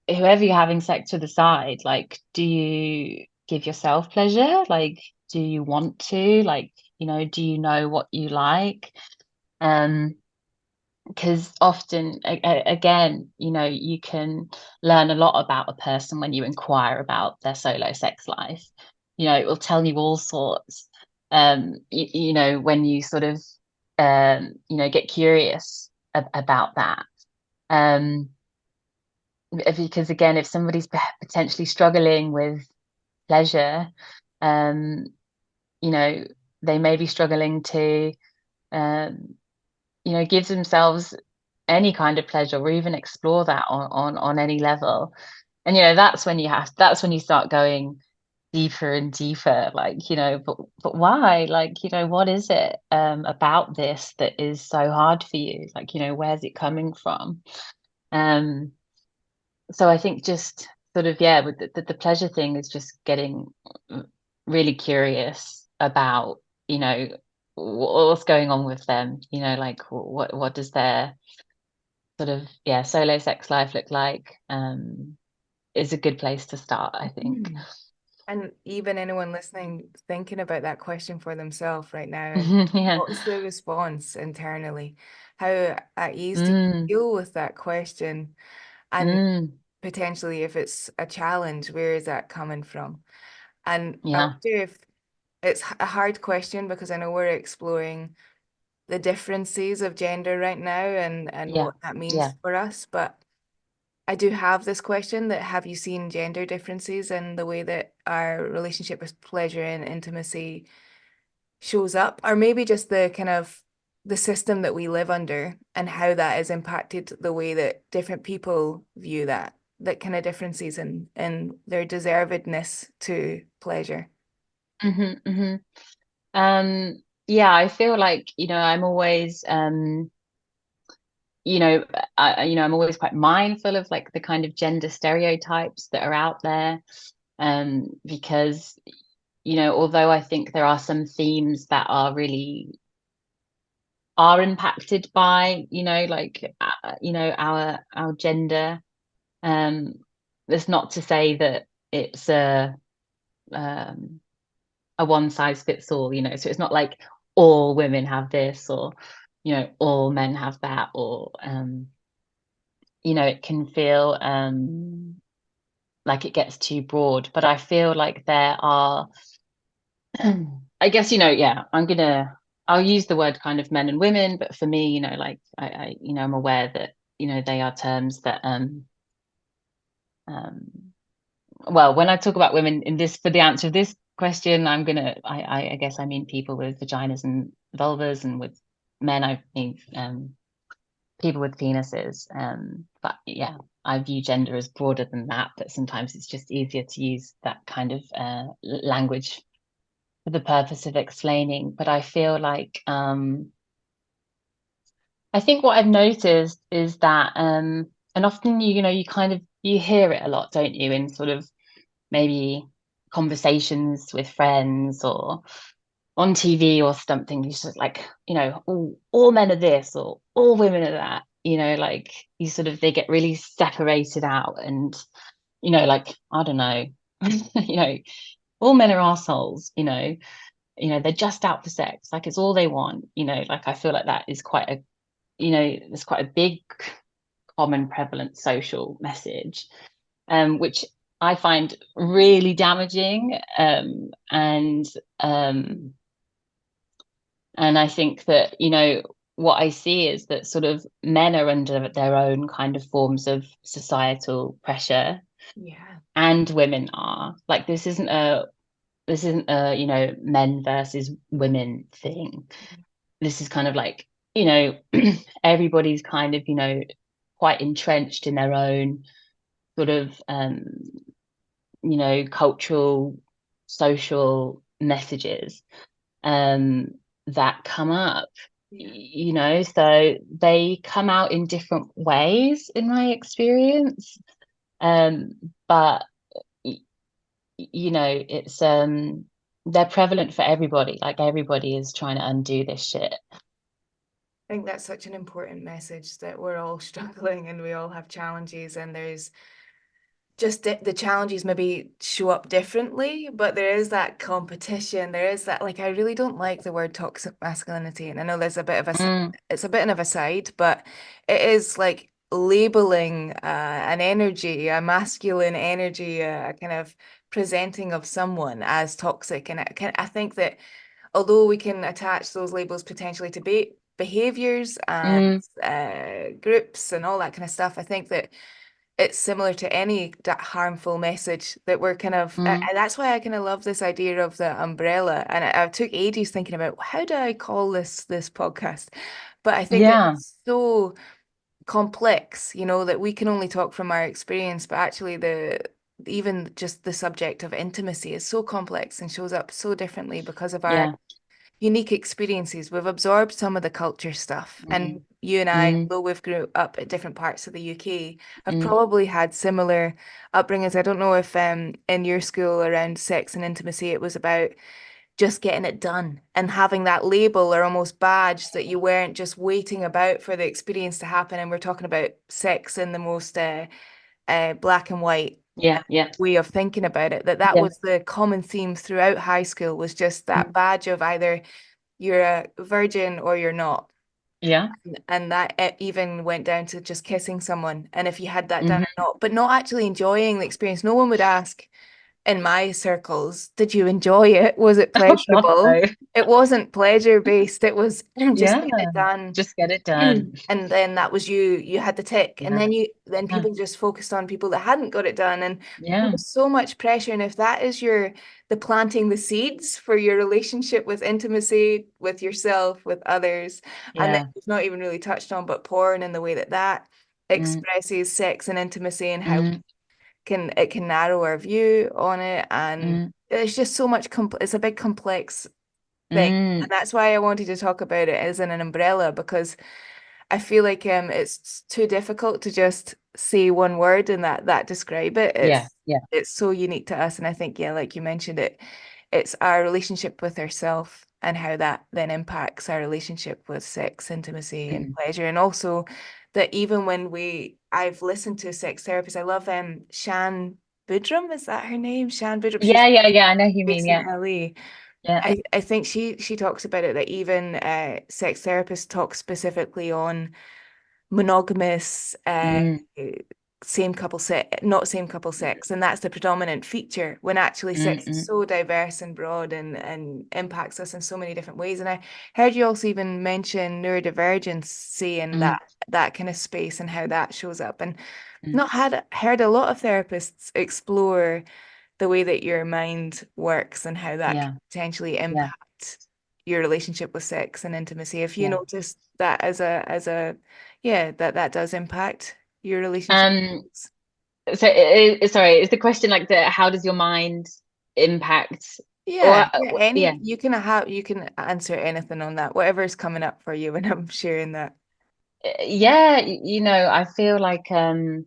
whoever you're having sex with aside, like, do you? give yourself pleasure? Like, do you want to? Like, do you know what you like? Um, because often, again, you can learn a lot about a person when you inquire about their solo sex life. It will tell you all sorts. When you sort of, get curious about that. Um, because again, if somebody's potentially struggling with pleasure, um, you know, they may be struggling to, um, give themselves any kind of pleasure or even explore that on any level. And that's when you start going deeper and deeper, like, but why? Like, what is it about this that is so hard for you? Like, where's it coming from? Um, so I think just sort of, yeah, with the pleasure thing is just getting really curious about, what's going on with them, like what does their sort of, yeah, solo sex life look like, is a good place to start, I think. Mm. And even anyone listening, thinking about that question for themselves right now, and Yeah. what's the response internally? How at ease do Mm, you deal with that question? And mm, potentially, if it's a challenge, where is that coming from? And I yeah, wonder if it's a hard question because I know we're exploring the differences of gender right now and yeah, what that yeah. means for us. But I do have this question that have you seen gender differences in the way that our relationship with pleasure and intimacy shows up, or maybe just the kind of the system that we live under and how that has impacted the way that different people view that kind of differences in their deservedness to pleasure. Hmm, hmm. Yeah, I feel like, I'm always, you know, I'm always quite mindful of like the kind of gender stereotypes that are out there, because, although I think there are some themes that are impacted by, like, our gender, um, that's not to say that it's um, a one size fits all, so it's not like all women have this or, all men have that, or, it can feel like it gets too broad. But I feel like there are, I guess, yeah, I'll use the word kind of men and women, but for me, like I'm aware that, they are terms that, um, well, when I talk about women in this, for the answer of this question, I guess I mean people with vaginas and vulvas, and with men, I mean, people with penises. But yeah, I view gender as broader than that, but sometimes it's just easier to use that kind of language for the purpose of explaining. But I feel like, I think what I've noticed is that, and often you kind of, you hear it a lot, don't you, in sort of maybe conversations with friends or on TV or something. You just like, all men are this or all women are that, like you sort of, they get really separated out, and, like, I don't know, you know, all men are assholes, they're just out for sex. Like it's all they want, like I feel like that is quite a, there's quite a big common prevalent social message, which I find really damaging. Um, and I think that, what I see is that sort of men are under their own kind of forms of societal pressure, Yeah. and women are. Like this isn't a, men versus women thing. This is kind of like, everybody's kind of, quite entrenched in their own sort of, cultural, social messages, um, that come up, Yeah. so they come out in different ways in my experience. Um, but it's, they're prevalent for everybody. Like everybody is trying to undo this shit. I think that's such an important message that we're all struggling and we all have challenges and there's just the challenges maybe show up differently, but there is that competition. There is that, like, I really don't like the word toxic masculinity, and I know there's a bit of Mm, it's a bit of a side, but it is like labeling an energy, a masculine energy, a kind of presenting of someone as toxic, and I think that although we can attach those labels potentially to behaviors and mm, groups and all that kind of stuff, I think that it's similar to any harmful message that we're kind of, mm. and that's why I kind of love this idea of the umbrella. And I took ages thinking about how do I call this podcast, but I think that Yeah, it's so complex, that we can only talk from our experience, but actually the even just the subject of intimacy is so complex and shows up so differently because of our yeah. unique experiences. We've absorbed some of the culture stuff. And Mm, you and I, mm, though we've grew up at different parts of the UK, have mm. probably had similar upbringings. I don't know if in your school around sex and intimacy, it was about just getting it done and having that label or almost badge that you weren't just waiting about for the experience to happen. And we're talking about sex in the most black and white Yeah, yeah, way of thinking about it, that yeah. was the common theme throughout high school, was just that Mm, badge of either you're a virgin or you're not. yeah. And that it even went down to just kissing someone. And if you had that done or Hmm. not, but not actually enjoying the experience. No one would ask in my circles, did you enjoy it? Was it Oh God, pleasurable? no. It wasn't pleasure based. It was just Yeah, get it done. just get it done. And then that was you had the tick. And Yeah, then yeah, people just focused on people that hadn't got it done. And there yeah, was so much pressure. And if that is the planting the seeds for your relationship with intimacy, with yourself, with others, and then yeah. we've not even really touched on, but porn and the way that Mm, expresses sex and intimacy and how mm, it can narrow our view on it. And mm, it's just so much it's a big complex thing. mm. And that's why I wanted to talk about it as in an umbrella, because I feel like it's too difficult to just say one word and that describe it. Yeah, yeah. It's so unique to us. And I think, yeah, like you mentioned it's our relationship with ourselves and how that then impacts our relationship with sex, intimacy, and Mm. pleasure. And also that even when I've listened to sex therapists, I love Shan Boodram, is that her name? Shan Boodram. She's Yeah, yeah, yeah. I know who you mean. based in Yeah, LA. yeah. I think she talks about it that even sex therapists talk specifically on monogamous Mm, same couple sex, not same couple sex, and that's the predominant feature when actually mm, sex is mm, so diverse and broad and impacts us in so many different ways. And I heard you also even mention neurodivergence in mm, that kind of space and how that shows up. And mm. not had heard a lot of therapists explore the way that your mind works and how that can Yeah, potentially yeah, impact your relationship with sex and intimacy. If you yeah. notice that yeah, that does impact your relationship. Um, so sorry, is the question like how does your mind impact or Yeah, yeah, yeah. you can answer anything on that, whatever's coming up for you when I'm sharing that. Yeah, I feel like um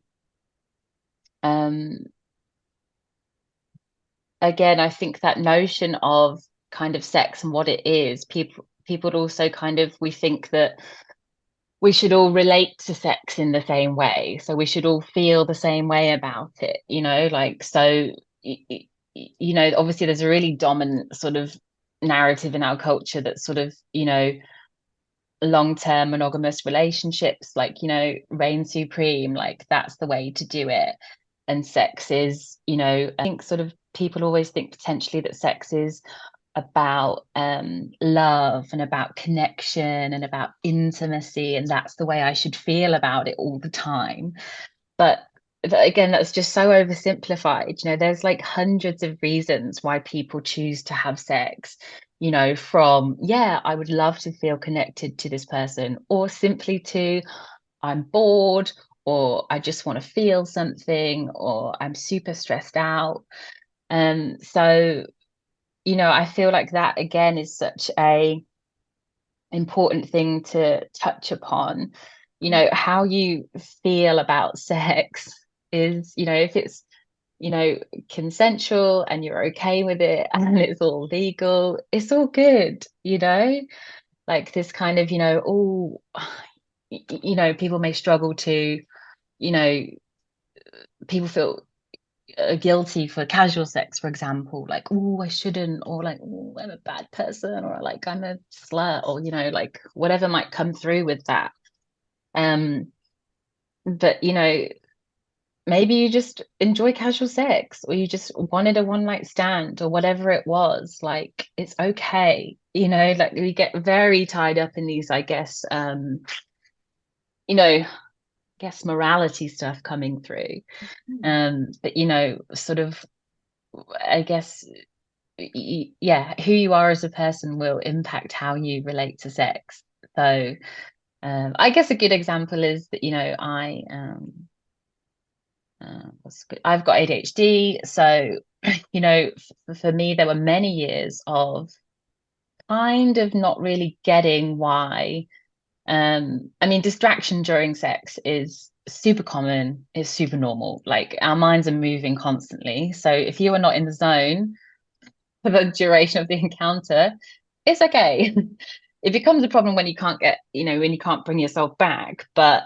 again, I think that notion of kind of sex and what it is, people also kind of we think that we should all relate to sex in the same way. So we should all feel the same way about it, like so obviously there's a really dominant sort of narrative in our culture that sort of, long-term monogamous relationships like, reign supreme, like that's the way to do it. And sex is, I think sort of people always think potentially that sex is about love and about connection and about intimacy, and that's the way I should feel about it all the time. But again, that's just so oversimplified. There's like hundreds of reasons why people choose to have sex, from, yeah, I would love to feel connected to this person, or simply to, I'm bored, or I just want to feel something, or I'm super stressed out. So, I feel like that again is such a important thing to touch upon. How you feel about sex is, if it's, you know, consensual and you're okay with it and it's all legal, it's all good, like this kind of, oh, people may struggle to, you know, people feel guilty for casual sex, for example, like, oh, I shouldn't, or like, oh, I'm a bad person, or like I'm a slut, or like whatever might come through with that. Um, but maybe you just enjoy casual sex, or you just wanted a one night stand, or whatever it was. Like, it's okay. Like we get very tied up in these, I guess, I guess morality stuff coming through. Mhm. But sort of, I guess, yeah, who you are as a person will impact how you relate to sex. So, I guess a good example is that, I've got ADHD. So, for me, there were many years of kind of not really getting why. I mean, distraction during sex is super common, it's super normal. Like, our minds are moving constantly. So if you are not in the zone for the duration of the encounter, it's okay. It becomes a problem when you can't when you can't bring yourself back. But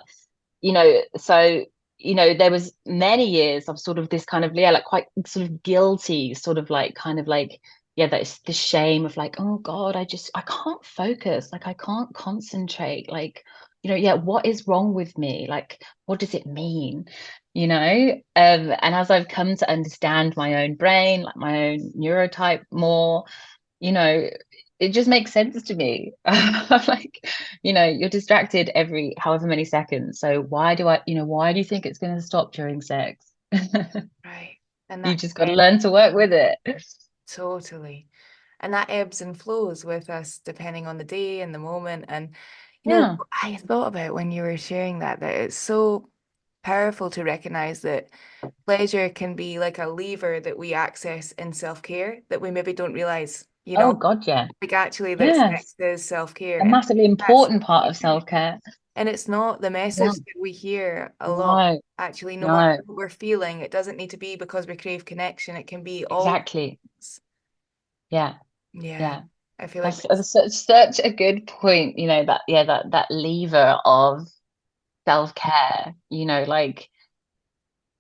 so there was many years of sort of this kind of, yeah, like quite sort of guilty, sort of like kind of like, yeah, that's the shame of like, oh God, I can't focus, like I can't concentrate, like, yeah, what is wrong with me? Like, what does it mean? And as I've come to understand my own brain, like my own neurotype more, you know, it just makes sense to me. Like, you're distracted every however many seconds. So why do you think it's going to stop during sex? Right. And You that just got to learn to work with it. totally. And that ebbs and flows with us depending on the day and the moment. And, Yeah. I thought about when you were sharing that it's so powerful to recognize that pleasure can be like a lever that we access in self-care that we maybe don't realize, Oh God, yeah. like actually that Yes. sex is self-care. A And massively that's, important part of self-care. and it's not the Yeah. message that we hear a lot. No, Actually, no matter no, what we're feeling, it doesn't need to be because we crave connection. It can be all exactly. things. Yeah, Yeah. yeah. I feel like That's such a good point, that, yeah, that lever of self-care, like,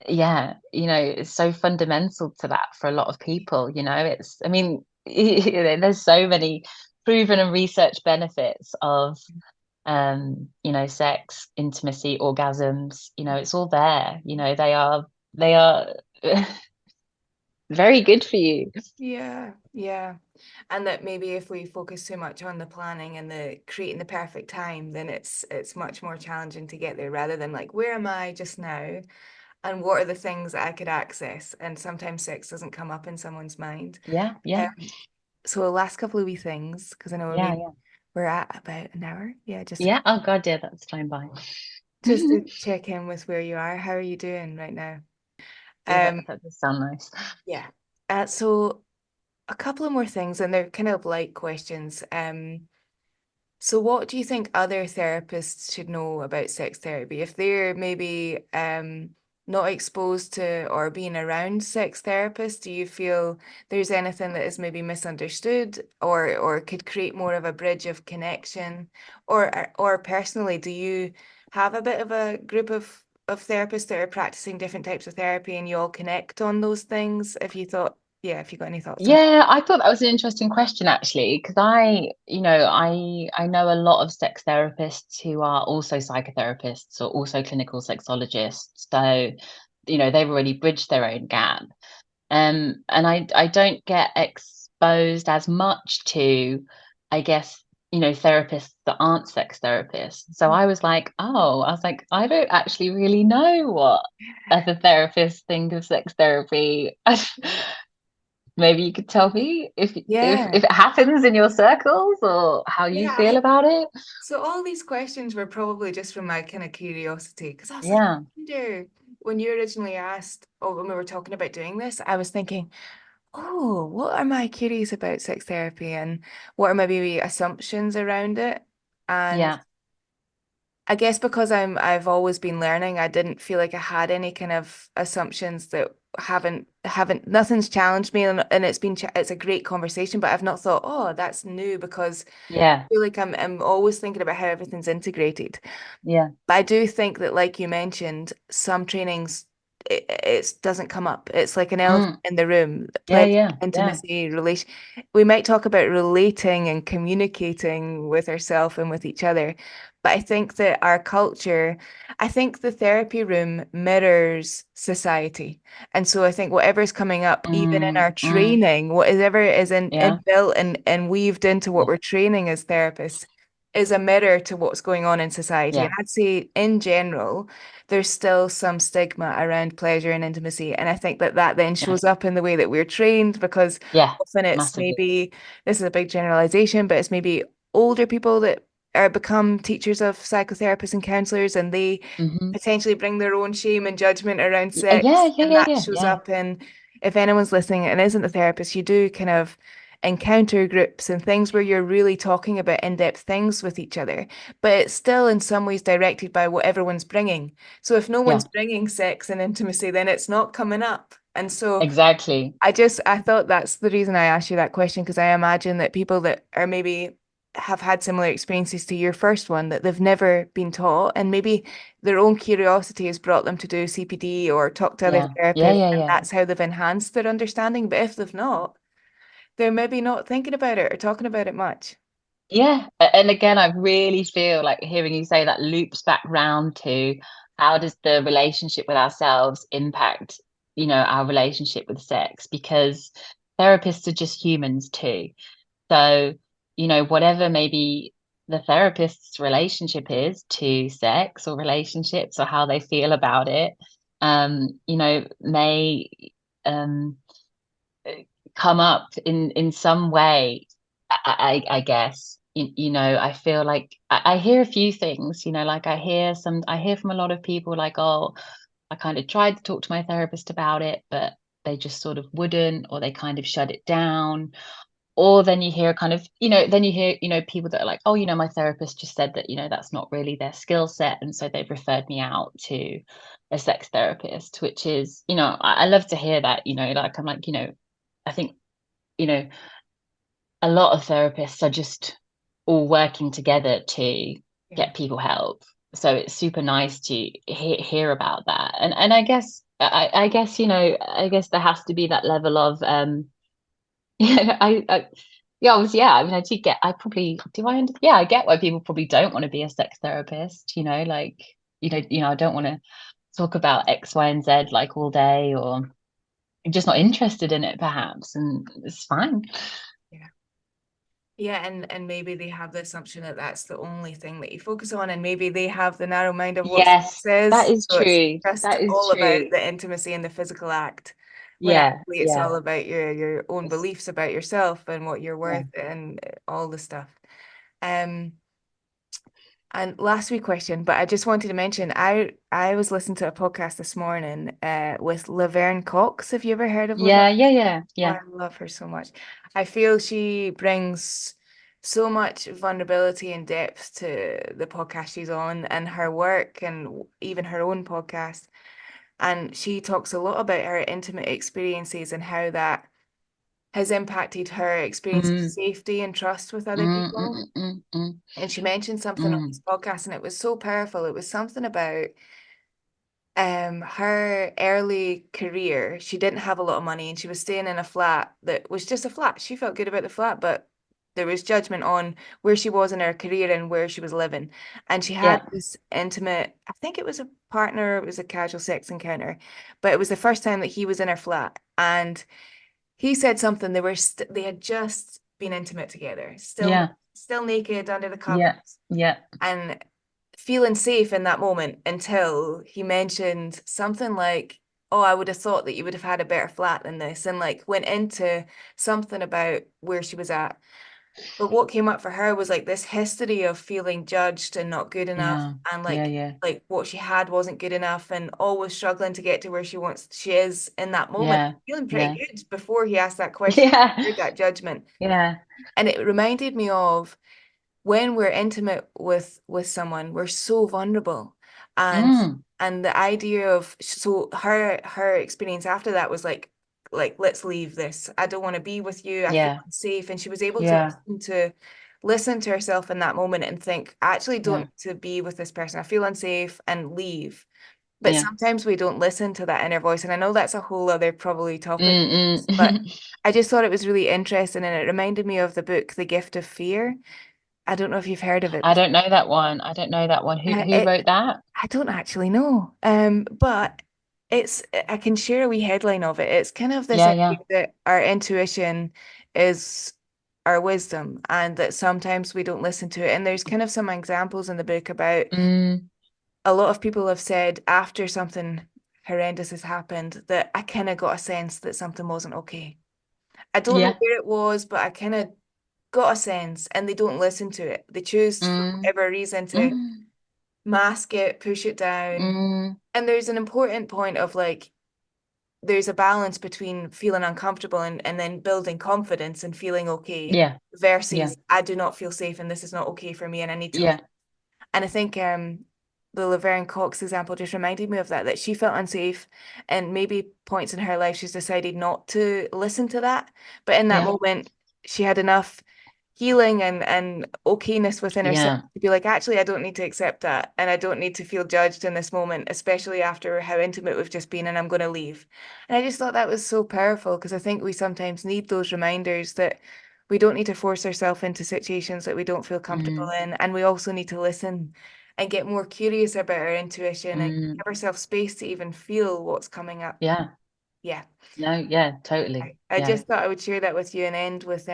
yeah, it's so fundamental to that for a lot of people. I mean, there's so many proven and research benefits of sex, intimacy, orgasms. It's all there. They are very good for you. yeah, yeah. And that maybe if we focus too much on the planning and the creating the perfect time, then it's much more challenging to get there rather than like, where am I just now? And what are the things that I could access? And sometimes sex doesn't come up in someone's mind. Yeah, yeah, So the last couple of wee things, because I know yeah, yeah, we're at about an hour. Yeah, just yeah. Oh God, yeah, that's flying by. just to check in with where you are. How are you doing right now? Yeah, Um, that does sound nice. yeah. So a couple of more things, and they're kind of light questions. So what do you think other therapists should know about sex therapy if they're maybe not exposed to or being around sex therapists? Do you feel there's anything that is maybe misunderstood or could create more of a bridge of connection? Or personally, do you have a bit of a group of therapists that are practicing different types of therapy and you all connect on those things? If you got any thoughts on. Yeah, I thought that was an interesting question actually, because I know a lot of sex therapists who are also psychotherapists or also clinical sexologists. So, they've already bridged their own gap. And I don't get exposed as much to, I guess, therapists that aren't sex therapists. So I was like, I don't actually really know what other therapists think of sex therapy. Maybe you could tell me Yeah. if it happens in your circles or how you Yeah, feel about it. so all these questions were probably just from my kind of curiosity because I was like, Yeah, I wonder when you originally asked, or when we were talking about doing this, I was thinking, oh, what am I curious about sex therapy and what are maybe assumptions around it? And yeah, I guess because I've always been learning, I didn't feel like I had any kind of assumptions that haven't nothing's challenged me and it's a great conversation, but I've not thought, oh, that's new because yeah, feel like I'm always thinking about how everything's integrated. yeah, But I do think that, like you mentioned, some trainings it doesn't come up. It's like an elephant Mm. in the room, Yeah, pleasure, yeah, yeah, intimacy, relation. We might talk about relating and communicating with ourselves and with each other, but I think that our culture, I think the therapy room mirrors society. And so I think whatever's coming up, even in our mm. training, whatever is Yeah, inbuilt and weaved into what yeah, we're training as therapists, is a mirror to what's going on in society. And yeah, I'd say in general, there's still some stigma around pleasure and intimacy. And I think that that then yeah, shows up in the way that we're trained, because yeah, often it's massively. maybe, this is a big generalization, but it's maybe older people that are become teachers of psychotherapists and counselors, and they Hmm. potentially bring their own shame and judgment around Yeah, yeah, sex. yeah, And that yeah, shows yeah, up in, if anyone's listening and isn't a therapist, you do kind of encounter groups and things where you're really talking about in-depth things with each other, but it's still in some ways directed by what everyone's bringing. So if no one's yeah, bringing sex and intimacy, then it's not coming up. And so exactly. I thought that's the reason I asked you that question, because I imagine that people that are maybe have had similar experiences to your first one, that they've never been taught, and maybe their own curiosity has brought them to do CPD or talk to other Yeah, yeah, therapists, yeah, and yeah. that's how they've enhanced their understanding. But if they've not, they're maybe not thinking about it or talking about it much. Yeah. And again, I really feel like hearing you say that loops back round to how does the relationship with ourselves impact, our relationship with sex? Because therapists are just humans too. So, whatever maybe the therapist's relationship is to sex or relationships or how they feel about it, may um come up in some way. I guess I feel like I hear a few things, like I hear from a lot of people like, oh, I kind of tried to talk to my therapist about it, but they just sort of wouldn't, or they kind of shut it down. Or then you hear kind of, then you hear, people that are like, oh, my therapist just said that, that's not really their skill set, and so they've referred me out to a sex therapist, which is, I love to hear that, like I'm like, I think, you know, a lot of therapists are just all working together to Yeah. get people help. So it's super nice to hear about that. And I guess, I guess there has to be that level of yeah, yeah, obviously, yeah. I mean, I do get, I probably do yeah, I get why people probably don't want to be a sex therapist, like, I don't want to talk about X, Y, and Z like all day, or I'm just not interested in it, perhaps, and it's fine. Yeah. Yeah, and maybe they have the assumption that that's the only thing that you focus on, and maybe they have the narrow mind of what sex Yes, that is. is So it's true. just That is all about true. the intimacy and the physical act, when Yeah, actually it's yeah, all about your own it's, beliefs about yourself and what you're yeah. worth and all the stuff. Um, and last week question, but I just wanted to mention I was listening to a podcast this morning with Laverne Cox. Have you ever heard of Laverne? Yeah, yeah, yeah, Oh, yeah. I love her so much. I feel she brings so much vulnerability and depth to the podcast she's on and her work and even her own podcast. And she talks a lot about her intimate experiences and how that has impacted her experience of Mm, safety and trust with other mm, people. mm, mm, mm, And she mentioned something on mm. this podcast, and it was so powerful. It was something about her early career. She didn't have a lot of money and she was staying in a flat that was just a flat. She felt good about the flat, but there was judgment on where she was in her career and where she was living. And she had Yeah, this intimate, I think it was a partner, it was a casual sex encounter, but it was the first time that he was in her flat. And he said something, they had just been intimate together, yeah, still naked under the yeah, covers. yeah, And feeling safe in that moment, until he mentioned something like, oh, I would have thought that you would have had a better flat than this, and like went into something about where she was at. But what came up for her was like this history of feeling judged and not good enough, yeah, and yeah, yeah, like what she had wasn't good enough, and always struggling to get to where she is in that moment. yeah, Feeling pretty yeah, good before he asked that question, yeah, heard that judgment. yeah. And it reminded me of when we're intimate with someone, we're so vulnerable. And Mm, the idea of, so her experience after that was like let's leave this. I don't want to be with you. I feel yeah, unsafe. And she was able to yeah, listen to herself in that moment and think, I actually don't yeah, need to be with this person. I feel unsafe, and leave. But Yeah. sometimes we don't listen to that inner voice. And I know that's a whole other probably topic, Mm, but mm. I just thought it was really interesting and it reminded me of the book The Gift of Fear. I don't know if you've heard of it I before. don't know that one. I don't know that one. Who It wrote that? I don't actually know. But I can share a wee headline of it. It's kind of this Yeah, idea yeah. that our intuition is our wisdom and that sometimes we don't listen to it. And there's kind of some examples in the book about Mm, a lot of people have said after something horrendous has happened that I kind of got a sense that something wasn't okay. I don't know yeah. where it was, but I kind of got a sense and they don't listen to it. They choose for Mm, whatever reason to mm, mask it, push it down. mm. And there's an important point of like, there's a balance between feeling uncomfortable and then building confidence and feeling okay Yeah, yeah, versus I do not feel safe and this is not okay for me and I need to leave. yeah, And I think the Laverne Cox example just reminded me of that, that she felt unsafe and maybe points in her life she's decided not to listen to that. But in that yeah, moment, she had enough healing and okayness within herself yeah. to be like, actually, I don't need to accept that. And I don't need to feel judged in this moment, especially after how intimate we've just been, and I'm going to leave. And I just thought that was so powerful because I think we sometimes need those reminders that we don't need to force ourselves into situations that we don't feel comfortable Mm, in. And we also need to listen and get more curious about our intuition and mm, give ourselves space to even feel what's coming up. yeah. Yeah. No, yeah, totally. I Yeah. just thought I would share that with you and end with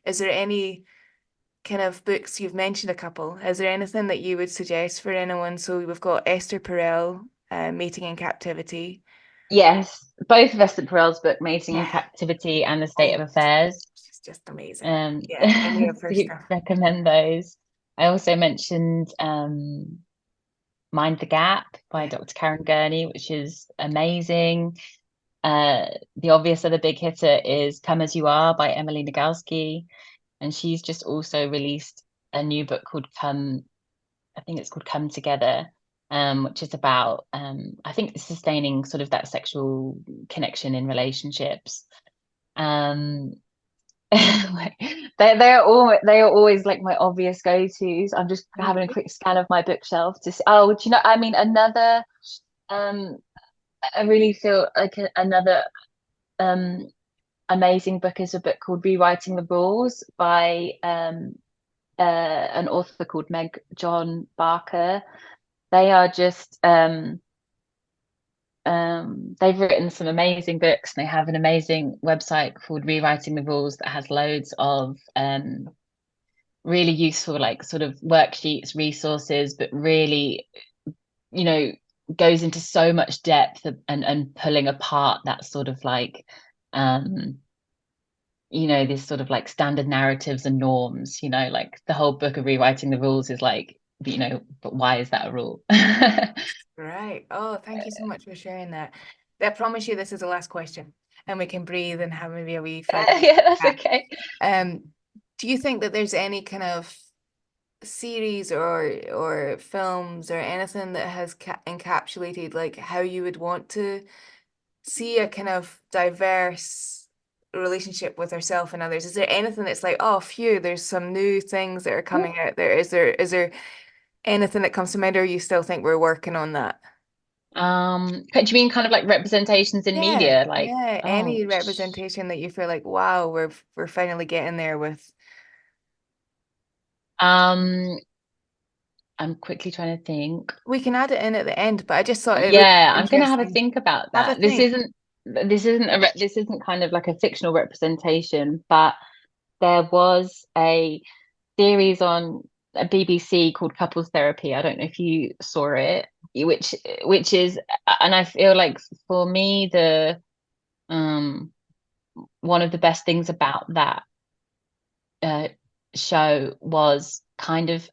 is there any kind of books you've mentioned a couple? Is there anything that you would suggest for anyone? So we've got Esther Perel, Mating in Captivity. Yes, both of Esther Perel's book, Mating in Yeah. Captivity and The State Oh, of Affairs. she's just amazing. Yeah, any of her Do stuff. recommend those. I also mentioned Mind the Gap by Yeah. Dr. Karen Gurney, which is amazing. The obvious other big hitter is Come As You Are by Emily Nagoski. And she's just also released a new book called I think it's called Come Together, which is about I think sustaining sort of that sexual connection in relationships. Um, like, they are always like my obvious go-tos. I'm just having a Okay. quick scan of my bookshelf to see. Oh, do you know? I mean, another. Um, I really feel like another um amazing book is a book called Rewriting the Rules by an author called Meg John Barker. They are just they've written some amazing books and they have an amazing website called Rewriting the Rules that has loads of really useful like sort of worksheets, resources, but really, you know, goes into so much depth and pulling apart that sort of like um this sort of like standard narratives and norms, like the whole book of Rewriting the Rules is like, but why is that a rule? Right. Oh, thank you so much for sharing that. I promise you this is the last question and we can breathe and have maybe a wee 5 minute Yeah, that's chat. okay. Um, do you think that there's any kind of series or films or anything that has encapsulated like how you would want to see a kind of diverse relationship with ourselves and others? Is there anything that's like, oh, phew, there's some new things that are coming out there? Is there anything that comes to mind, or you still think we're working on that? Do you mean kind of like representations in Yeah, media? Like, yeah. oh, Any representation that you feel like, wow, we're finally getting there with. um, I'm quickly trying to think. We can add it in at the end, but I just thought it would Yeah, be I'm gonna have a interesting. think about Have a that. think. This isn't kind of like a fictional representation, but there was a series on a BBC called Couples Therapy. I don't know if you saw it, which is, and I feel like for me the um one of the best things about that uh show was kind of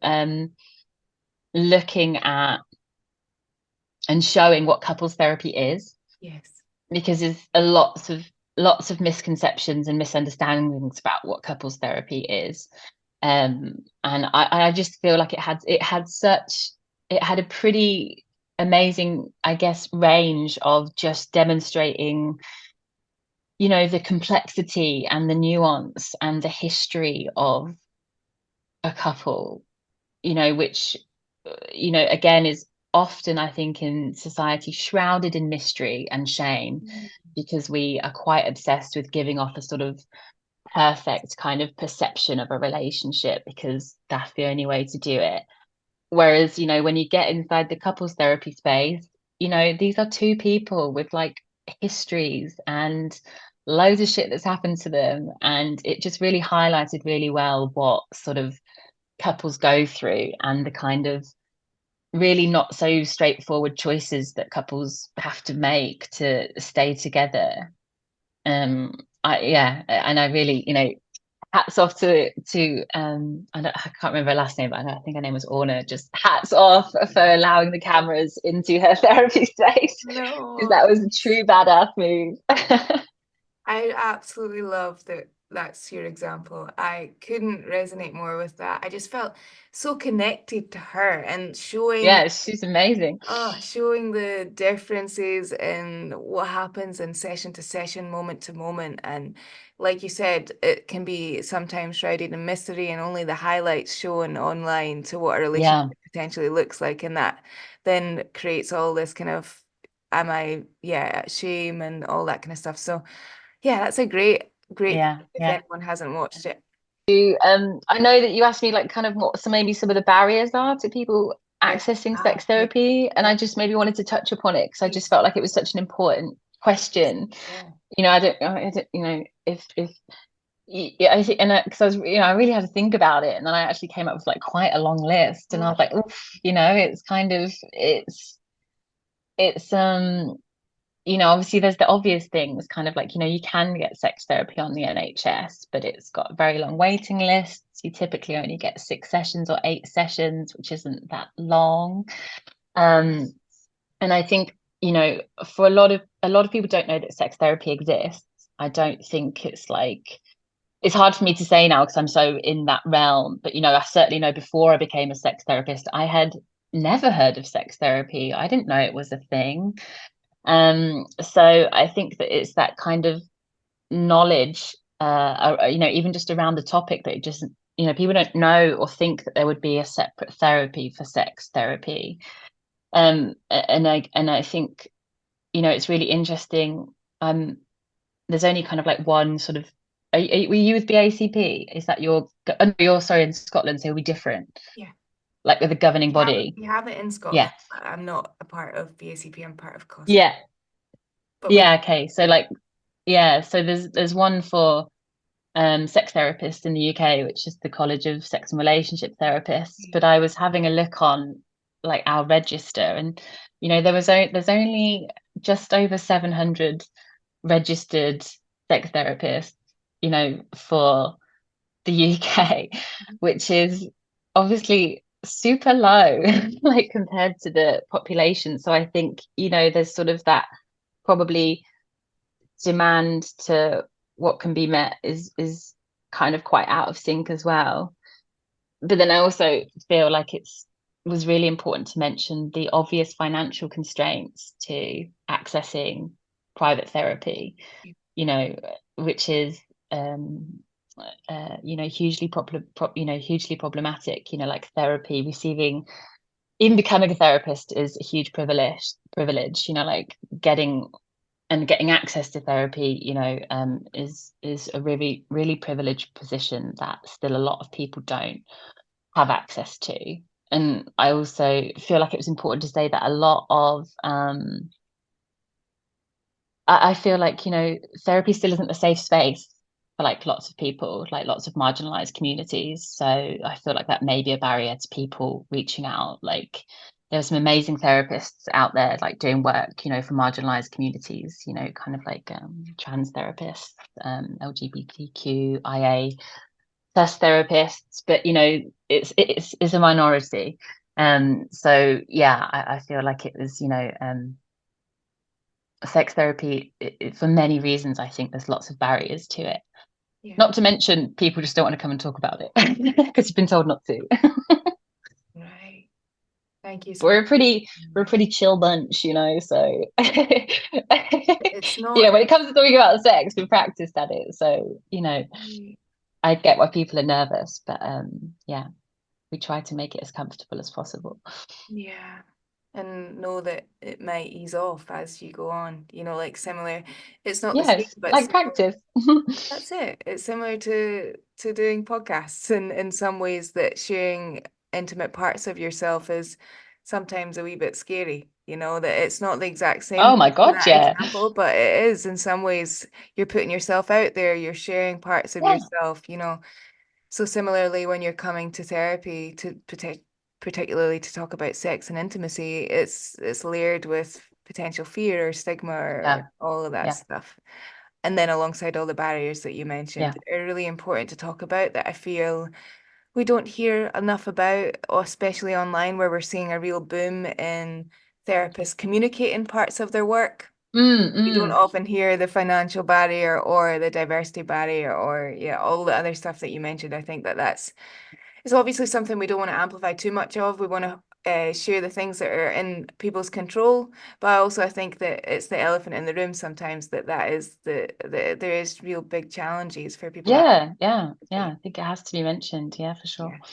looking at and showing what couples therapy is, Yes. because there's lots of misconceptions and misunderstandings about what couples therapy is. And I just feel like it had a pretty amazing, I guess, range of just demonstrating, the complexity and the nuance and the history of a couple, which, again, is often, I think, in society shrouded in mystery and shame, Mm. because we are quite obsessed with giving off a sort of perfect kind of perception of a relationship, because that's the only way to do it. Whereas, when you get inside the couples therapy space, these are two people with like histories and loads of shit that's happened to them. And it just really highlighted really well what sort of couples go through, and the kind of really not so straightforward choices that couples have to make to stay together. And I really, hats off I can't remember her last name, but I think her name was Orna. Just hats off for allowing the cameras into her therapy space, because No, that was a true badass move. I absolutely love that that's your example. I couldn't resonate more with that. I just felt so connected to her and showing Yeah, she's amazing. showing the differences in what happens in session to session, moment to moment. And like you said, it can be sometimes shrouded in mystery and only the highlights shown online to what a relationship Yeah, potentially looks like. And that then creates all this kind of, yeah, shame and all that kind of stuff. So yeah, that's a great yeah, if yeah. anyone hasn't watched it. I know that you asked me like kind of what maybe some of the barriers are to people Yes. accessing Ah, sex yeah, therapy, and yeah, I just maybe wanted to touch upon it because I just please. felt like it was such an important question. Yeah. I don't, if yeah, I think, and because I was, I really had to think about it, and then I actually came up with like quite a long list, and I Oh, was like, oof, it's kind of, it's obviously there's the obvious things, kind of like, you can get sex therapy on the NHS, but it's got very long waiting lists. You typically only get 6 sessions or 8 sessions, which isn't that long. Um, and I think, for a lot of people don't know that sex therapy exists. I don't think it's hard for me to say now because I'm so in that realm. But, I certainly know before I became a sex therapist, I had never heard of sex therapy. I didn't know it was a thing. So I think that it's that kind of knowledge, even just around the topic, that it just, people don't know or think that there would be a separate therapy for sex therapy. And I think, it's really interesting. There's only kind of like one sort of. Were you with BACP? Is that you're sorry, in Scotland, so it'll be different, yeah. like with the governing body. We have it in Yeah, Scotland. But I'm not a part of BACP. I'm part of COSP. yeah, But we, yeah. Okay, so like, yeah, so there's one for sex therapists in the UK, which is the College of Sex and Relationship Therapists. But I was having a look on like our register, and there's only just over 700 registered sex therapists, for the UK, which is obviously super low, like compared to the population. So I think, there's sort of that probably demand to what can be met is kind of quite out of sync as well. But then I also feel like it's was really important to mention the obvious financial constraints to accessing private therapy, you know, which is hugely problematic. Like therapy, even becoming a therapist is a huge privilege, like getting access to therapy, is a really, really privileged position that still a lot of people don't have access to. And I also feel like it was important to say that a lot of I feel like, therapy still isn't a safe space for like lots of people, like lots of marginalized communities. So I feel like that may be a barrier to people reaching out. Like there's some amazing therapists out there like doing work, for marginalized communities, kind of like trans therapists, LGBTQIA plus therapists, but it's a minority. So yeah, I feel like it was, sex therapy, for many reasons. I think there's lots of barriers to it, yeah, not to mention people just don't want to come and talk about it because you've been told not to. right. Thank you so much. We're a pretty chill bunch, so It's not. when it comes to talking about sex, we practiced at it, so I get why people are nervous, but yeah, we try to make it as comfortable as possible. Yeah. and know that it might ease off as you go on. Like similar, it's not the same, Yes, but like similar. practice. That's it. It's similar to doing podcasts in some ways, that sharing intimate parts of yourself is sometimes a wee bit scary. That it's not the exact same Oh my to God, that yeah. example, but it is in some ways. You're putting yourself out there, you're sharing parts of Yeah, yourself. So similarly, when you're coming to therapy to particularly to talk about sex and intimacy, it's layered with potential fear or stigma or yeah, all of that yeah, stuff. And then alongside all the barriers that you mentioned, yeah. are really important to talk about, that I feel we don't hear enough about, or especially online, where we're seeing a real boom in therapists communicating parts of their work. Mm, We don't mm. often hear the financial barrier or the diversity barrier, or yeah, all the other stuff that you mentioned. I think that that's it's obviously something we don't want to amplify too much of. We want to share the things that are in people's control, but also I think that it's the elephant in the room sometimes, that is there is real big challenges for people that Yeah, yeah, yeah. advocate. I think it has to be mentioned. Yeah, for sure. Yeah.